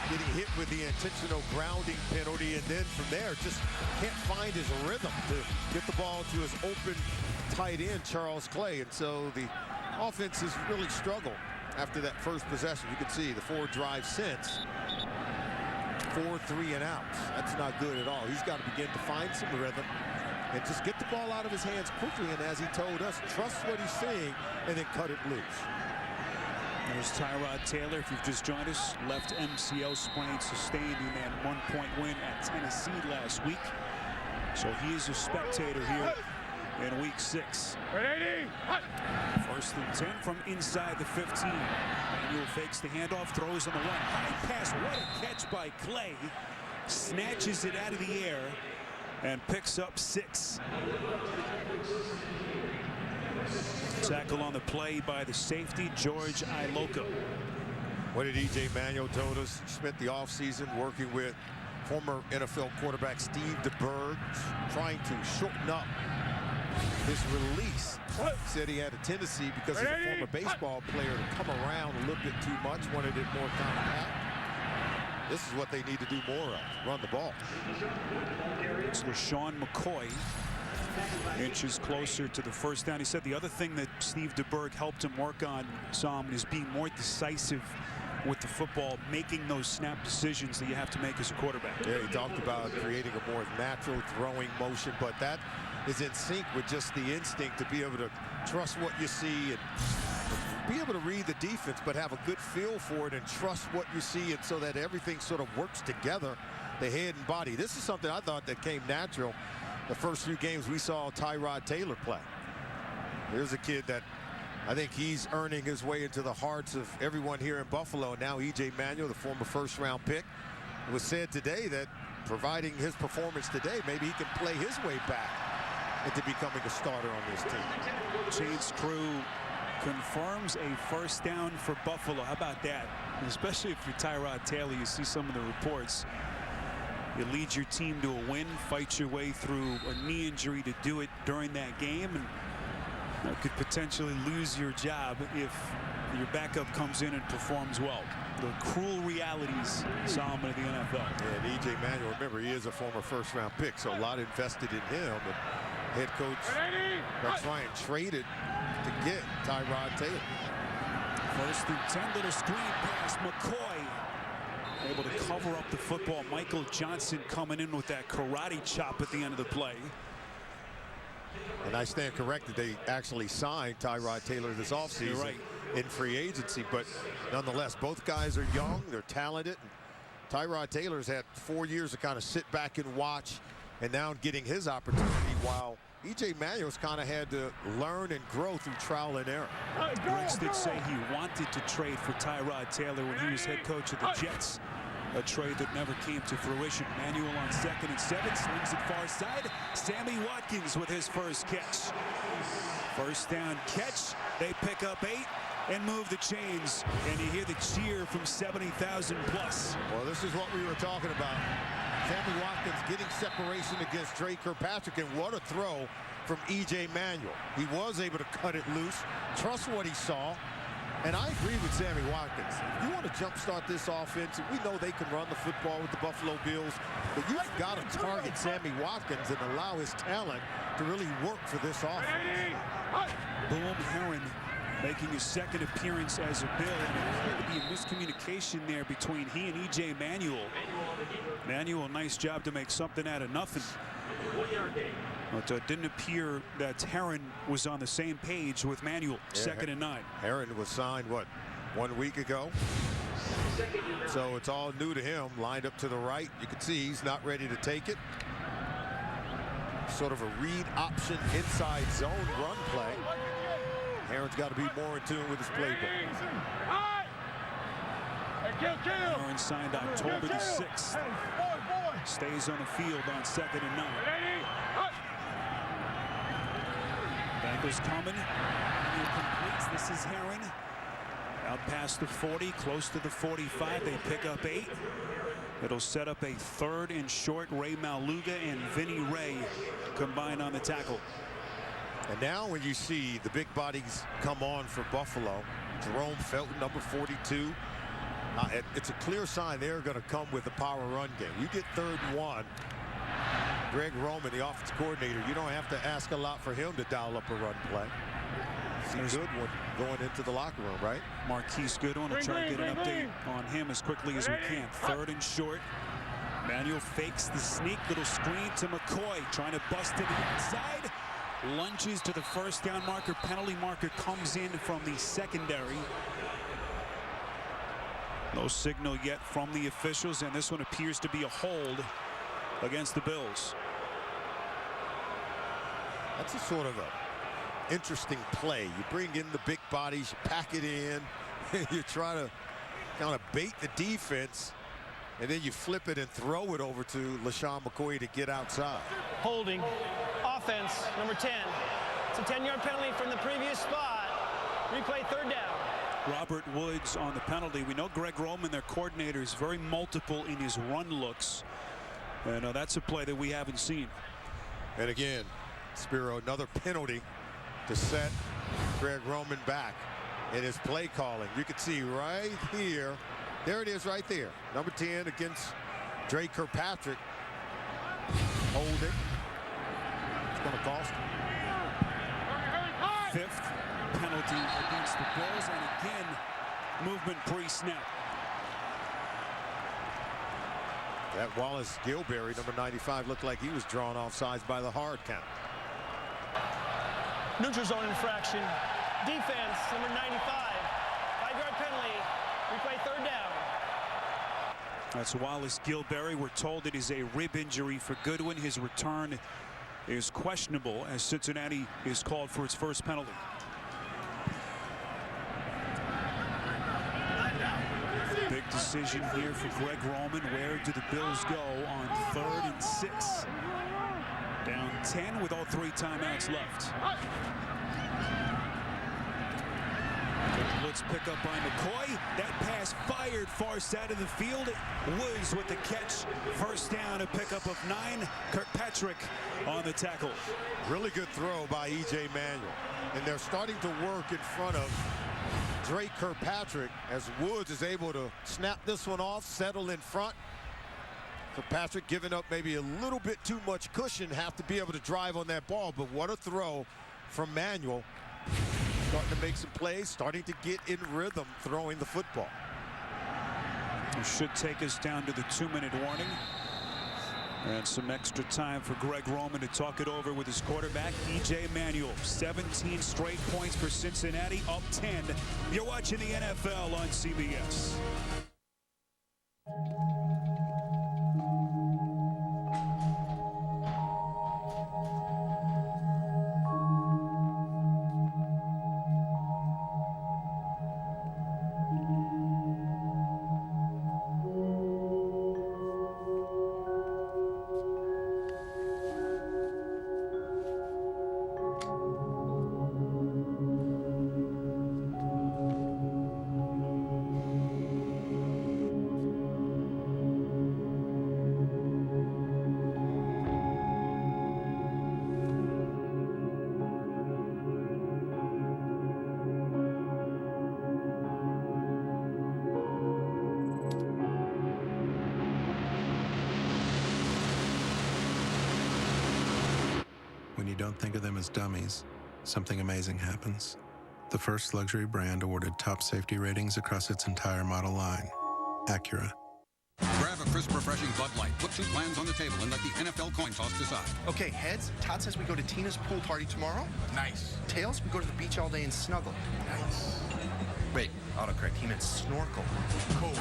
getting hit with the intentional grounding penalty. And then from there, just can't find his rhythm to get the ball to his open tight end, Charles Clay. And so the offense has really struggled after that first possession. You can see the 4 drives since. 4 3-and-outs. That's not good at all. He's got to begin to find some rhythm and just get the ball out of his hands quickly. And as he told us, trust what he's seeing and then cut it loose. There's Tyrod Taylor, if you've just joined us, left MCL sprain sustained in that 1-point win at Tennessee last week. So he is a spectator here in week 6. First and 10 from inside the 15. Manuel fakes the handoff, throws on the run. High pass, what a catch by Clay. Snatches it out of the air and picks up 6. Tackle on the play by the safety, George Iloka. What did E.J. Manuel told us? He spent the offseason working with former NFL quarterback Steve DeBerg, trying to shorten up his release. He said he had a tendency, because he's a former baseball player, to come around a little bit too much, wanted it more compact. This is what they need to do more of, run the ball. It's LaShawn McCoy inches closer to the first down. He said the other thing that Steve DeBerg helped him work on, Sam, is being more decisive with the football, making those snap decisions that you have to make as a quarterback. Yeah, he talked about creating a more natural throwing motion, but that is in sync with just the instinct to be able to trust what you see and be able to read the defense, but have a good feel for it and trust what you see, and so that everything sort of works together, the head and body. This is something I thought that came natural the first few games we saw Tyrod Taylor play. Here's a kid that I think he's earning his way into the hearts of everyone here in Buffalo. And now E.J. Manuel, the former first-round pick, was said today that providing his performance today, maybe he can play his way back into becoming a starter on this team. Chase Crew confirms a first down for Buffalo. How about that? Especially if you're Tyrod Taylor, you see some of the reports. You lead your team to a win, fight your way through a knee injury to do it during that game, and you could potentially lose your job if your backup comes in and performs well. The cruel realities, Solomon, of the NFL. And E.J. Manuel, remember, he is a former first-round pick, so a lot invested in him. And head coach Rex Ryan traded to get Tyrod Taylor. 1st and 10, little screen pass. McCoy able to cover up the football. Michael Johnson coming in with that karate chop at the end of the play. And I stand corrected. They actually signed Tyrod Taylor this offseason in free agency. But nonetheless, both guys are young. They're talented. Tyrod Taylor's had 4 years to kind of sit back and watch, and now getting his opportunity, while E.J. Manuel's kind of had to learn and grow through trial and error. Rex did say he wanted to trade for Tyrod Taylor when he was head coach of the Jets. A trade that never came to fruition. Manuel on 2nd and 7, slings it far side. Sammy Watkins with his first catch. First down catch. They pick up 8 and move the chains. And you hear the cheer from 70,000 plus. Well, this is what we were talking about. Sammy Watkins getting separation against Drake Kirkpatrick, and what a throw from E.J. Manuel. He was able to cut it loose, trust what he saw, and I agree with Sammy Watkins. If you want to jumpstart this offense, we know they can run the football with the Buffalo Bills, but you've got to target Sammy Watkins and allow his talent to really work for this offense. Boom Herron making his 2nd appearance as a Bill, and it appeared to be a miscommunication there between he and E.J. Manuel. Manuel, nice job to make something out of nothing. But it didn't appear that Herron was on the same page with Manuel. 2nd and 9. Herron was signed, what, 1 week ago? So it's all new to him. Lined up to the right. You can see he's not ready to take it. Sort of a read option inside zone run play. Herron's got to be more in tune with his playbook. Herron signed October the 6th. Stays on the field on 2nd and 9. Bengals coming. Manuel completes. This is Herron. Out past the 40, close to the 45. They pick up 8. It'll set up a 3rd and short. Ray Maluga and Vinny Ray combined on the tackle. And now when you see the big bodies come on for Buffalo, Jerome Felton, number 42, it's a clear sign they're going to come with a power run game. You get 3rd and 1. Greg Roman, the offense coordinator, you don't have to ask a lot for him to dial up a run play. He's a good one going into the locker room, right? Marquise Goodwin will try to get an update on him as quickly as we can. 3rd and short. Manuel fakes the sneak, little screen to McCoy, trying to bust to the inside. Lunges to the 1st down marker. Penalty marker comes in from the secondary. No signal yet from the officials, and this one appears to be a hold against the Bills. That's a sort of a interesting play. You bring in the big bodies, you pack it in, you try to kind of bait the defense, and then you flip it and throw it over to LaShawn McCoy to get outside. Holding. Offense, number 10. It's a 10-yard penalty from the previous spot. Replay 3rd down. Robert Woods on the penalty. We know Greg Roman, their coordinator, is very multiple in his run looks. And that's a play that we haven't seen. And again, Spiro, another penalty to set Greg Roman back in his play calling. You can see right here. There it is right there. Number 10 against Drake Kirkpatrick. Hold it. It's going to cost him. 5th penalty against the Bills, and again, movement pre-snap. That Wallace Gilberry, number 95, looked like he was drawn off sides by the hard count. Neutral zone infraction. Defense, number 95. 5-yard penalty. Replay 3rd down. That's Wallace Gilberry. We're told it is a rib injury for Goodwin. His return is questionable as Cincinnati is called for its first penalty. Big decision here for Greg Roman. Where do the Bills go on 3rd and 6? Down 10 with all 3 timeouts left. Blitz pick up by McCoy. That pass fired far side of the field. Woods with the catch. 1st down, a pickup of 9. Kirkpatrick on the tackle. Really good throw by E.J. Manuel. And they're starting to work in front of Drake Kirkpatrick as Woods is able to snap this one off, settle in front. So Patrick giving up maybe a little bit too much cushion, have to be able to drive on that ball. But what a throw from Manuel. Starting to make some plays, starting to get in rhythm throwing the football. It should take us down to the 2-minute warning. And some extra time for Greg Roman to talk it over with his quarterback, E.J. Manuel. 17 straight points for Cincinnati, up 10. You're watching the NFL on CBS. When you don't think of them as dummies, something amazing happens. The first luxury brand awarded top safety ratings across its entire model line, Acura. Grab a crisp, refreshing Bud Light. Put 2 plans on the table and let the NFL coin toss decide. Okay, heads, Todd says we go to Tina's pool party tomorrow. Nice. Tails, we go to the beach all day and snuggle. Nice. Wait, autocorrect, he meant snorkel. Cool.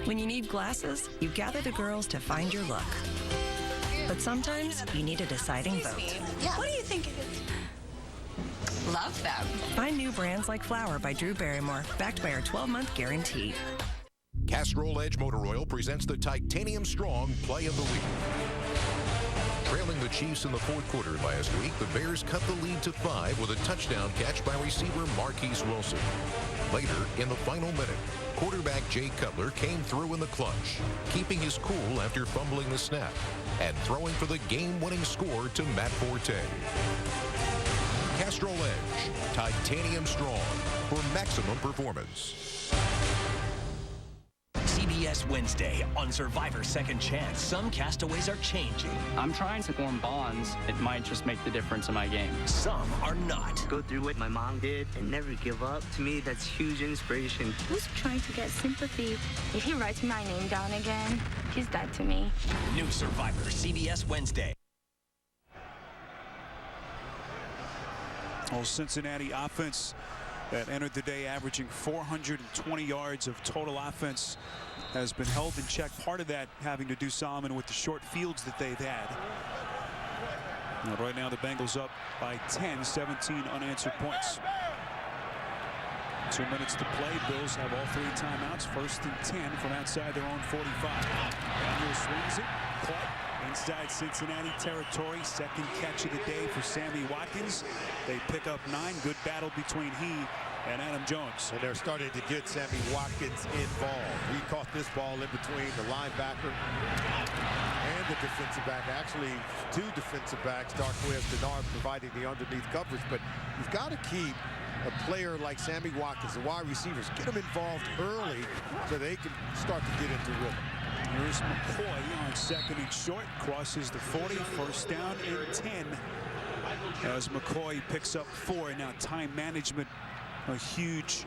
When you need glasses, you gather the girls to find your look. But sometimes you need a deciding vote. Yeah. What do you think it is? Love them. Find new brands like Flower by Drew Barrymore, backed by our 12-month guarantee. Castrol Edge Motor Oil presents the Titanium Strong Play of the Week. Trailing the Chiefs in the fourth quarter last week, the Bears cut the lead to 5 with a touchdown catch by receiver Marquise Wilson. Later, in the final minute, quarterback Jay Cutler came through in the clutch, keeping his cool after fumbling the snap and throwing for the game-winning score to Matt Forte. Castrol Edge, Titanium Strong for maximum performance. CBS Wednesday on Survivor Second Chance. Some castaways are changing. I'm trying to form bonds. It might just make the difference in my game. Some are not. Go through what my mom did and never give up. To me, that's huge inspiration. Who's trying to get sympathy? If he writes my name down again, he's dead to me. New Survivor, CBS Wednesday. Well, Cincinnati offense that entered the day averaging 420 yards of total offense has been held in check. Part of that having to do, Solomon, with the short fields that they've had. Now, right now the Bengals up by 10, 17 unanswered points. 2 minutes to play. Bills have all 3 timeouts. 1st and 10 from outside their own 45. Daniel swings it, caught inside Cincinnati territory. Second catch of the day for Sammy Watkins. They pick up 9. Good battle between he and Adam Jones. And they're starting to get Sammy Watkins involved. He caught this ball in between the linebacker and the defensive back. Actually, 2 defensive backs, Darquez Denard providing the underneath coverage. But you've got to keep a player like Sammy Watkins, the wide receivers, get them involved early so they can start to get into rhythm. Here's McCoy on 2nd and short, crosses the 40, 1st down and 10 as McCoy picks up 4. Now time management, a huge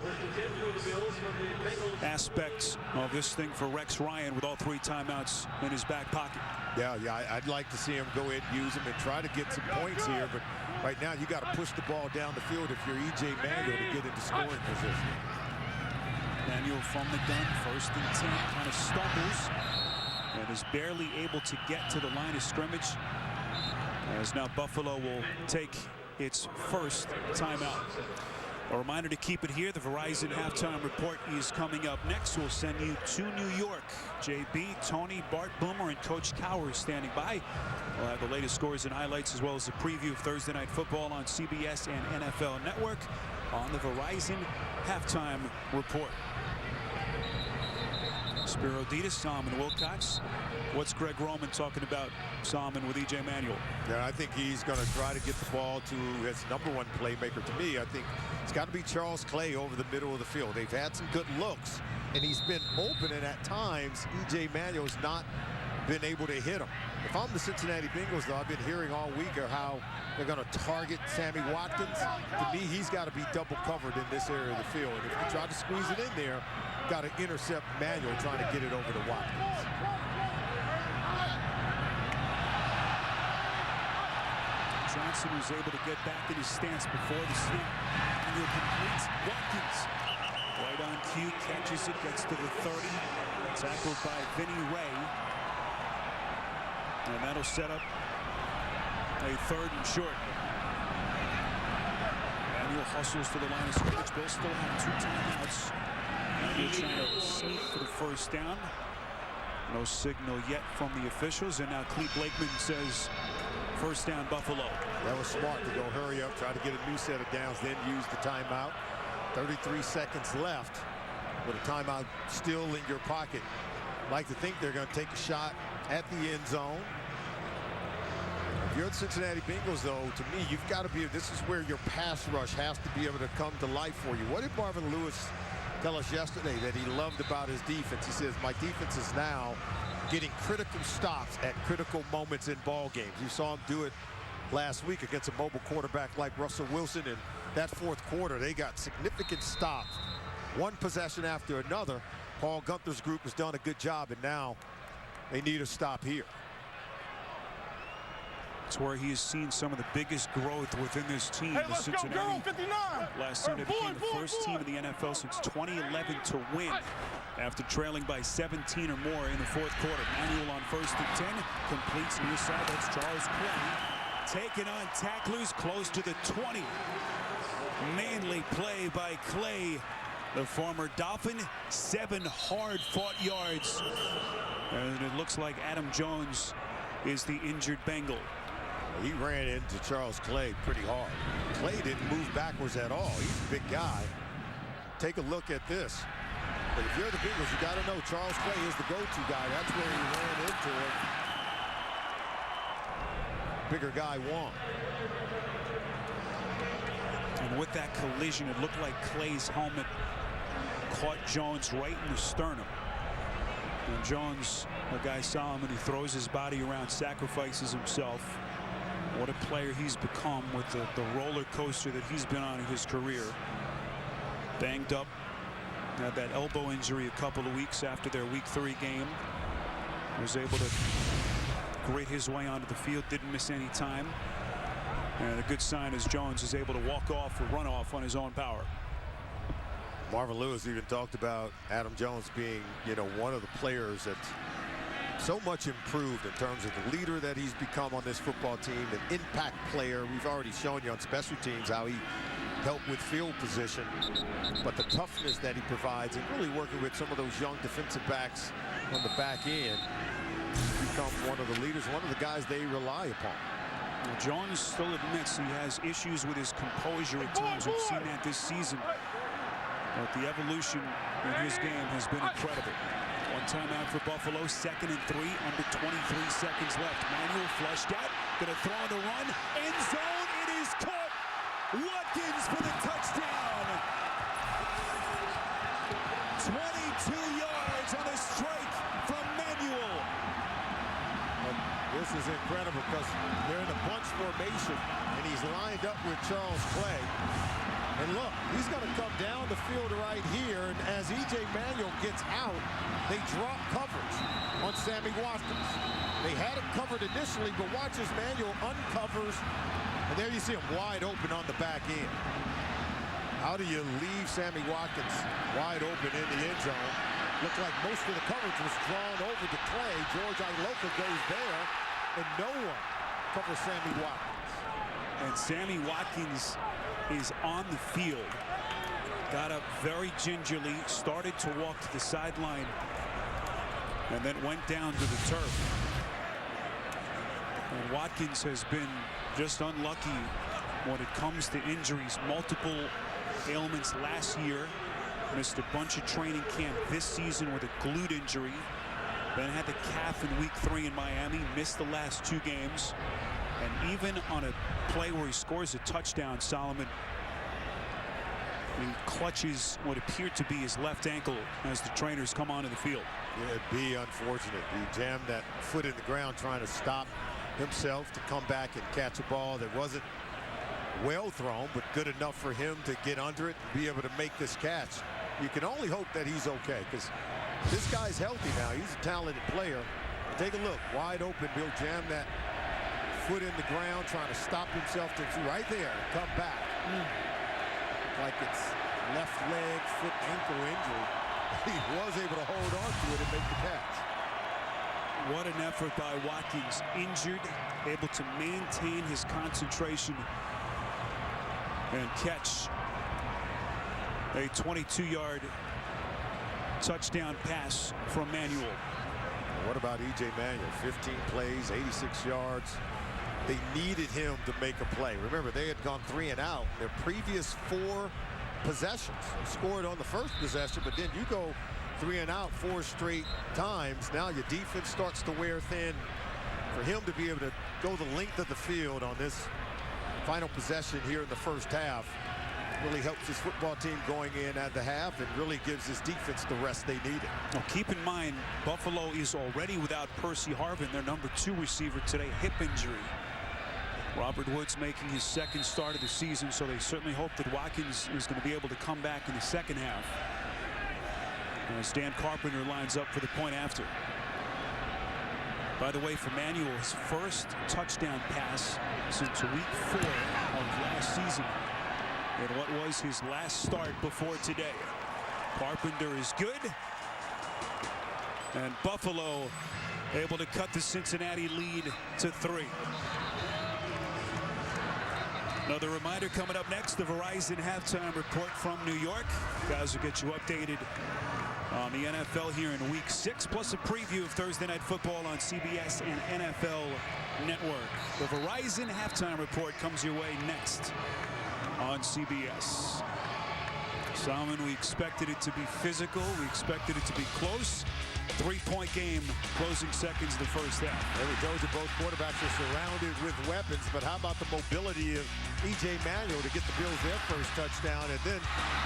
aspect of this thing for Rex Ryan with all 3 timeouts in his back pocket. Yeah, I'd like to see him go ahead and use them and try to get some points here, but right now you got to push the ball down the field if you're E.J. Manuel to get into scoring position. Manuel from the gun, 1st and 10, kind of stumbles and is barely able to get to the line of scrimmage, as now Buffalo will take its 1st timeout. A reminder to keep it here. The Verizon halftime report is coming up next. We'll send you to New York. JB, Tony, Bart Boomer, and Coach Cowher standing by. We'll have the latest scores and highlights, as well as a preview of Thursday Night Football on CBS and NFL Network on the Verizon halftime report. Spiro Ditas, Solomon Wilcox. What's Greg Roman talking about, Solomon, with E.J. Manuel? Yeah, I think he's going to try to get the ball to his #1 playmaker. To me, I think it's got to be Charles Clay over the middle of the field. They've had some good looks, and he's been open, and at times E.J. Manuel has not been able to hit him. If I'm the Cincinnati Bengals, though, I've been hearing all week of how they're going to target Sammy Watkins. To me, he's got to be double covered in this area of the field. And if you try to squeeze it in there, got to intercept Manuel trying to get it over to Watkins. Johnson was able to get back in his stance before the snap. Manuel completes. Watkins right on cue, catches it, gets to the 30. Tackled by Vinny Ray. And that'll set up a 3rd and short. Manuel hustles to the line of scrimmage. Bills still have 2 timeouts. Manuel trying to sneak for the first down. No signal yet from the officials. And now Clete Blakeman says first down Buffalo. That was smart to go hurry up, try to get a new set of downs, then use the timeout. 33 seconds left with a timeout still in your pocket. Like to think they're going to take a shot at the end zone. If you're the Cincinnati Bengals, though, to me, you've got to be, this is where your pass rush has to be able to come to life for you. What did Marvin Lewis tell us yesterday that he loved about his defense? He says, my defense is now getting critical stops at critical moments in ball games. You saw him do it last week against a mobile quarterback like Russell Wilson. In that 4th quarter, they got significant stops. One possession after another. Paul Gunther's group has done a good job, and now they need a stop here. It's where he has seen some of the biggest growth within this team. Hey, the let's Cincinnati go, girl, 59. Last Sunday became the first team in the NFL since 2011 to win after trailing by 17 or more in the 4th quarter. Manuel on 1st and 10, completes near side. That's Charles Clay. Taking on tacklers close to the 20. Mainly play by Clay, the former Dolphin. 7 hard-fought yards. And it looks like Adam Jones is the injured Bengal. He ran into Charles Clay pretty hard. Clay didn't move backwards at all. He's a big guy. Take a look at this. But if you're the Bengals, you got to know Charles Clay is the go-to guy. That's where he ran into it. Bigger guy won. And with that collision, it looked like Clay's helmet caught Jones right in the sternum. And Jones, the guy Solomon, he throws his body around, sacrifices himself. What a player he's become with the roller coaster that he's been on in his career. Banged up. Had that elbow injury a couple of weeks after their Week 3 game. Was able to grit his way onto the field. Didn't miss any time. And a good sign is Jones is able to walk off or run off on his own power. Marvin Lewis even talked about Adam Jones being, one of the players that's so much improved in terms of the leader that he's become on this football team, an impact player. We've already shown you on special teams how he helped with field position, but the toughness that he provides and really working with some of those young defensive backs on the back end, he's become one of the leaders, one of the guys they rely upon. Well, Jones still admits he has issues with his composure at times. We've seen that this season. But the evolution in his game has been incredible. One timeout for Buffalo, 2nd and 3, under 23 seconds left. Manuel flushed out, gonna throw on the run, end zone, it is caught. Watkins for the touchdown. 22 yards on a strike from Manuel. This is incredible because they're in a bunch formation and he's lined up with Charles Clay. And look, he's going to come down the field right here, and as E.J. Manuel gets out, they drop coverage on Sammy Watkins. They had it covered initially, but watch as Manuel uncovers, and there you see him wide open on the back end. How do you leave Sammy Watkins wide open in the end zone? Looked like most of the coverage was drawn over to Clay. George Iloka goes there, and no one covers Sammy Watkins. And Sammy Watkins is on the field. Got up very gingerly, started to walk to the sideline, and then went down to the turf. And Watkins has been just unlucky when it comes to injuries. Multiple ailments last year. Missed a bunch of training camp this season with a glute injury. Then had the calf in Week 3 in Miami. Missed the last 2 games. And even on a play where he scores a touchdown, Solomon, He clutches what appeared to be his left ankle as the trainers come onto the field. Yeah, it'd be unfortunate. He jammed that foot in the ground trying to stop himself to come back and catch a ball that wasn't well thrown, but good enough for him to get under it and be able to make this catch. You can only hope that he's okay, because this guy's healthy now. He's a talented player. Take a look. Wide open. He'll jam that foot in the ground, trying to stop himself to right there and come back. Like it's left leg, foot, ankle injury. He was able to hold on to it and make the catch. What an effort by Watkins. Injured, able to maintain his concentration and catch a 22-yard touchdown pass from Manuel. What about E.J. Manuel? 15 plays, 86 yards. They needed him to make a play. Remember, they had gone 3 and out their previous 4 possessions. Scored on the first possession, but then you go 3 and out 4 straight times. Now your defense starts to wear thin. For him to be able to go the length of the field on this final possession here in the first half really helps his football team going in at the half and really gives his defense the rest they needed. Well, keep in mind, Buffalo is already without Percy Harvin, their number 2 receiver today, hip injury. Robert Woods making his 2nd start of the season, so they certainly hope that Watkins is going to be able to come back in the second half. As Dan Carpenter lines up for the point after. By the way, for Manuel, his first touchdown pass since week 4 of last season in what was his last start before today. Carpenter is good. And Buffalo able to cut the Cincinnati lead to 3. Another reminder coming up next, the Verizon halftime report from New York. Guys will get you updated on the NFL here in week 6, plus a preview of Thursday Night Football on CBS and NFL Network. The Verizon halftime report comes your way next on CBS. Salmon, we expected it to be physical. We expected it to be close. 3-point game, closing seconds of the first half. There we go. Both quarterbacks are surrounded with weapons, but how about the mobility of E.J. Manuel to get the Bills their first touchdown? And then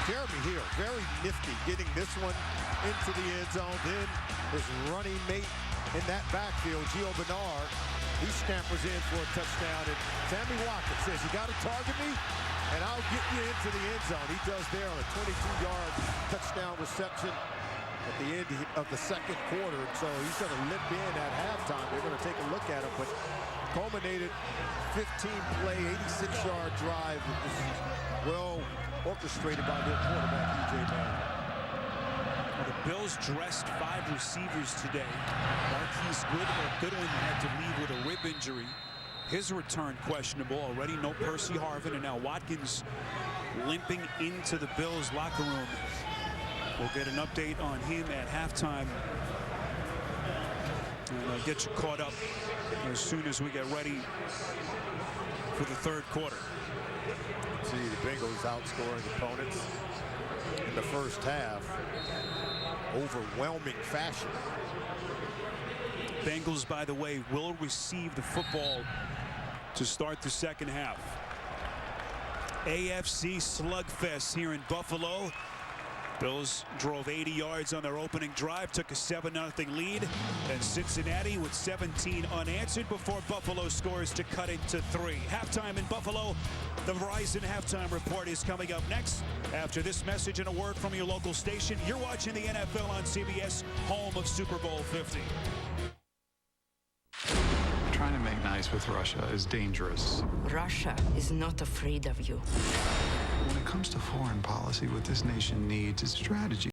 Jeremy Hill, very nifty, getting this one into the end zone. Then his running mate in that backfield, Gio Bernard, he scampers in for a touchdown. And Sammy Watkins says, you got to target me, and I'll get you into the end zone. He does there on a 22-yard touchdown reception at the end of the second quarter. So he's going to limp in at halftime. They're going to take a look at him, but culminated 15-play, 86-yard drive. It was well orchestrated by their quarterback, E.J. Manuel. Well, the Bills dressed 5 receivers today. Marquise Goodwin had to leave with a rib injury. His return questionable. Already no Percy Harvin, and now Watkins limping into the Bills locker room. We'll get an update on him at halftime. And I'll get you caught up as soon as we get ready for the third quarter. See the Bengals outscoring opponents in the first half. Overwhelming fashion. Bengals, by the way, will receive the football to start the second half. AFC slugfest here in Buffalo. Bills drove 80 yards on their opening drive, took a 7-0 lead, and Cincinnati with 17 unanswered before Buffalo scores to cut it to 3. Halftime in Buffalo. The Verizon halftime report is coming up next. After this message and a word from your local station, you're watching the NFL on CBS, home of Super Bowl 50. Trying to make nice with Russia is dangerous. Russia is not afraid of you. When it comes to foreign policy, what this nation needs is strategy.